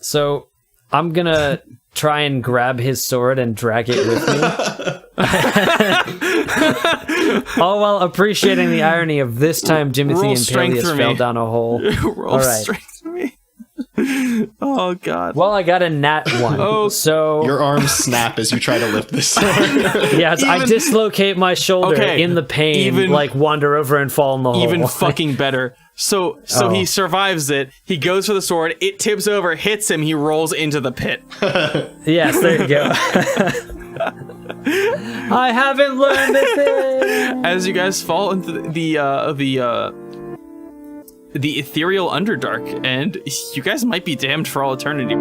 So I'm gonna try and grab his sword and drag it with me. All while appreciating the irony of this time Jimothy and Paelius fell down a hole. Roll strength for me. Oh god. Well, I got a nat 1. Oh, so your arms snap as you try to lift this sword. Yes, I dislocate my shoulder in the pain, like wander over and fall in the hole. Even fucking better. So he survives it. He goes for the sword. It tips over, hits him. He rolls into the pit. Yes, there you go. I haven't learned this thing. As you guys fall into the ethereal underdark, and you guys might be damned for all eternity.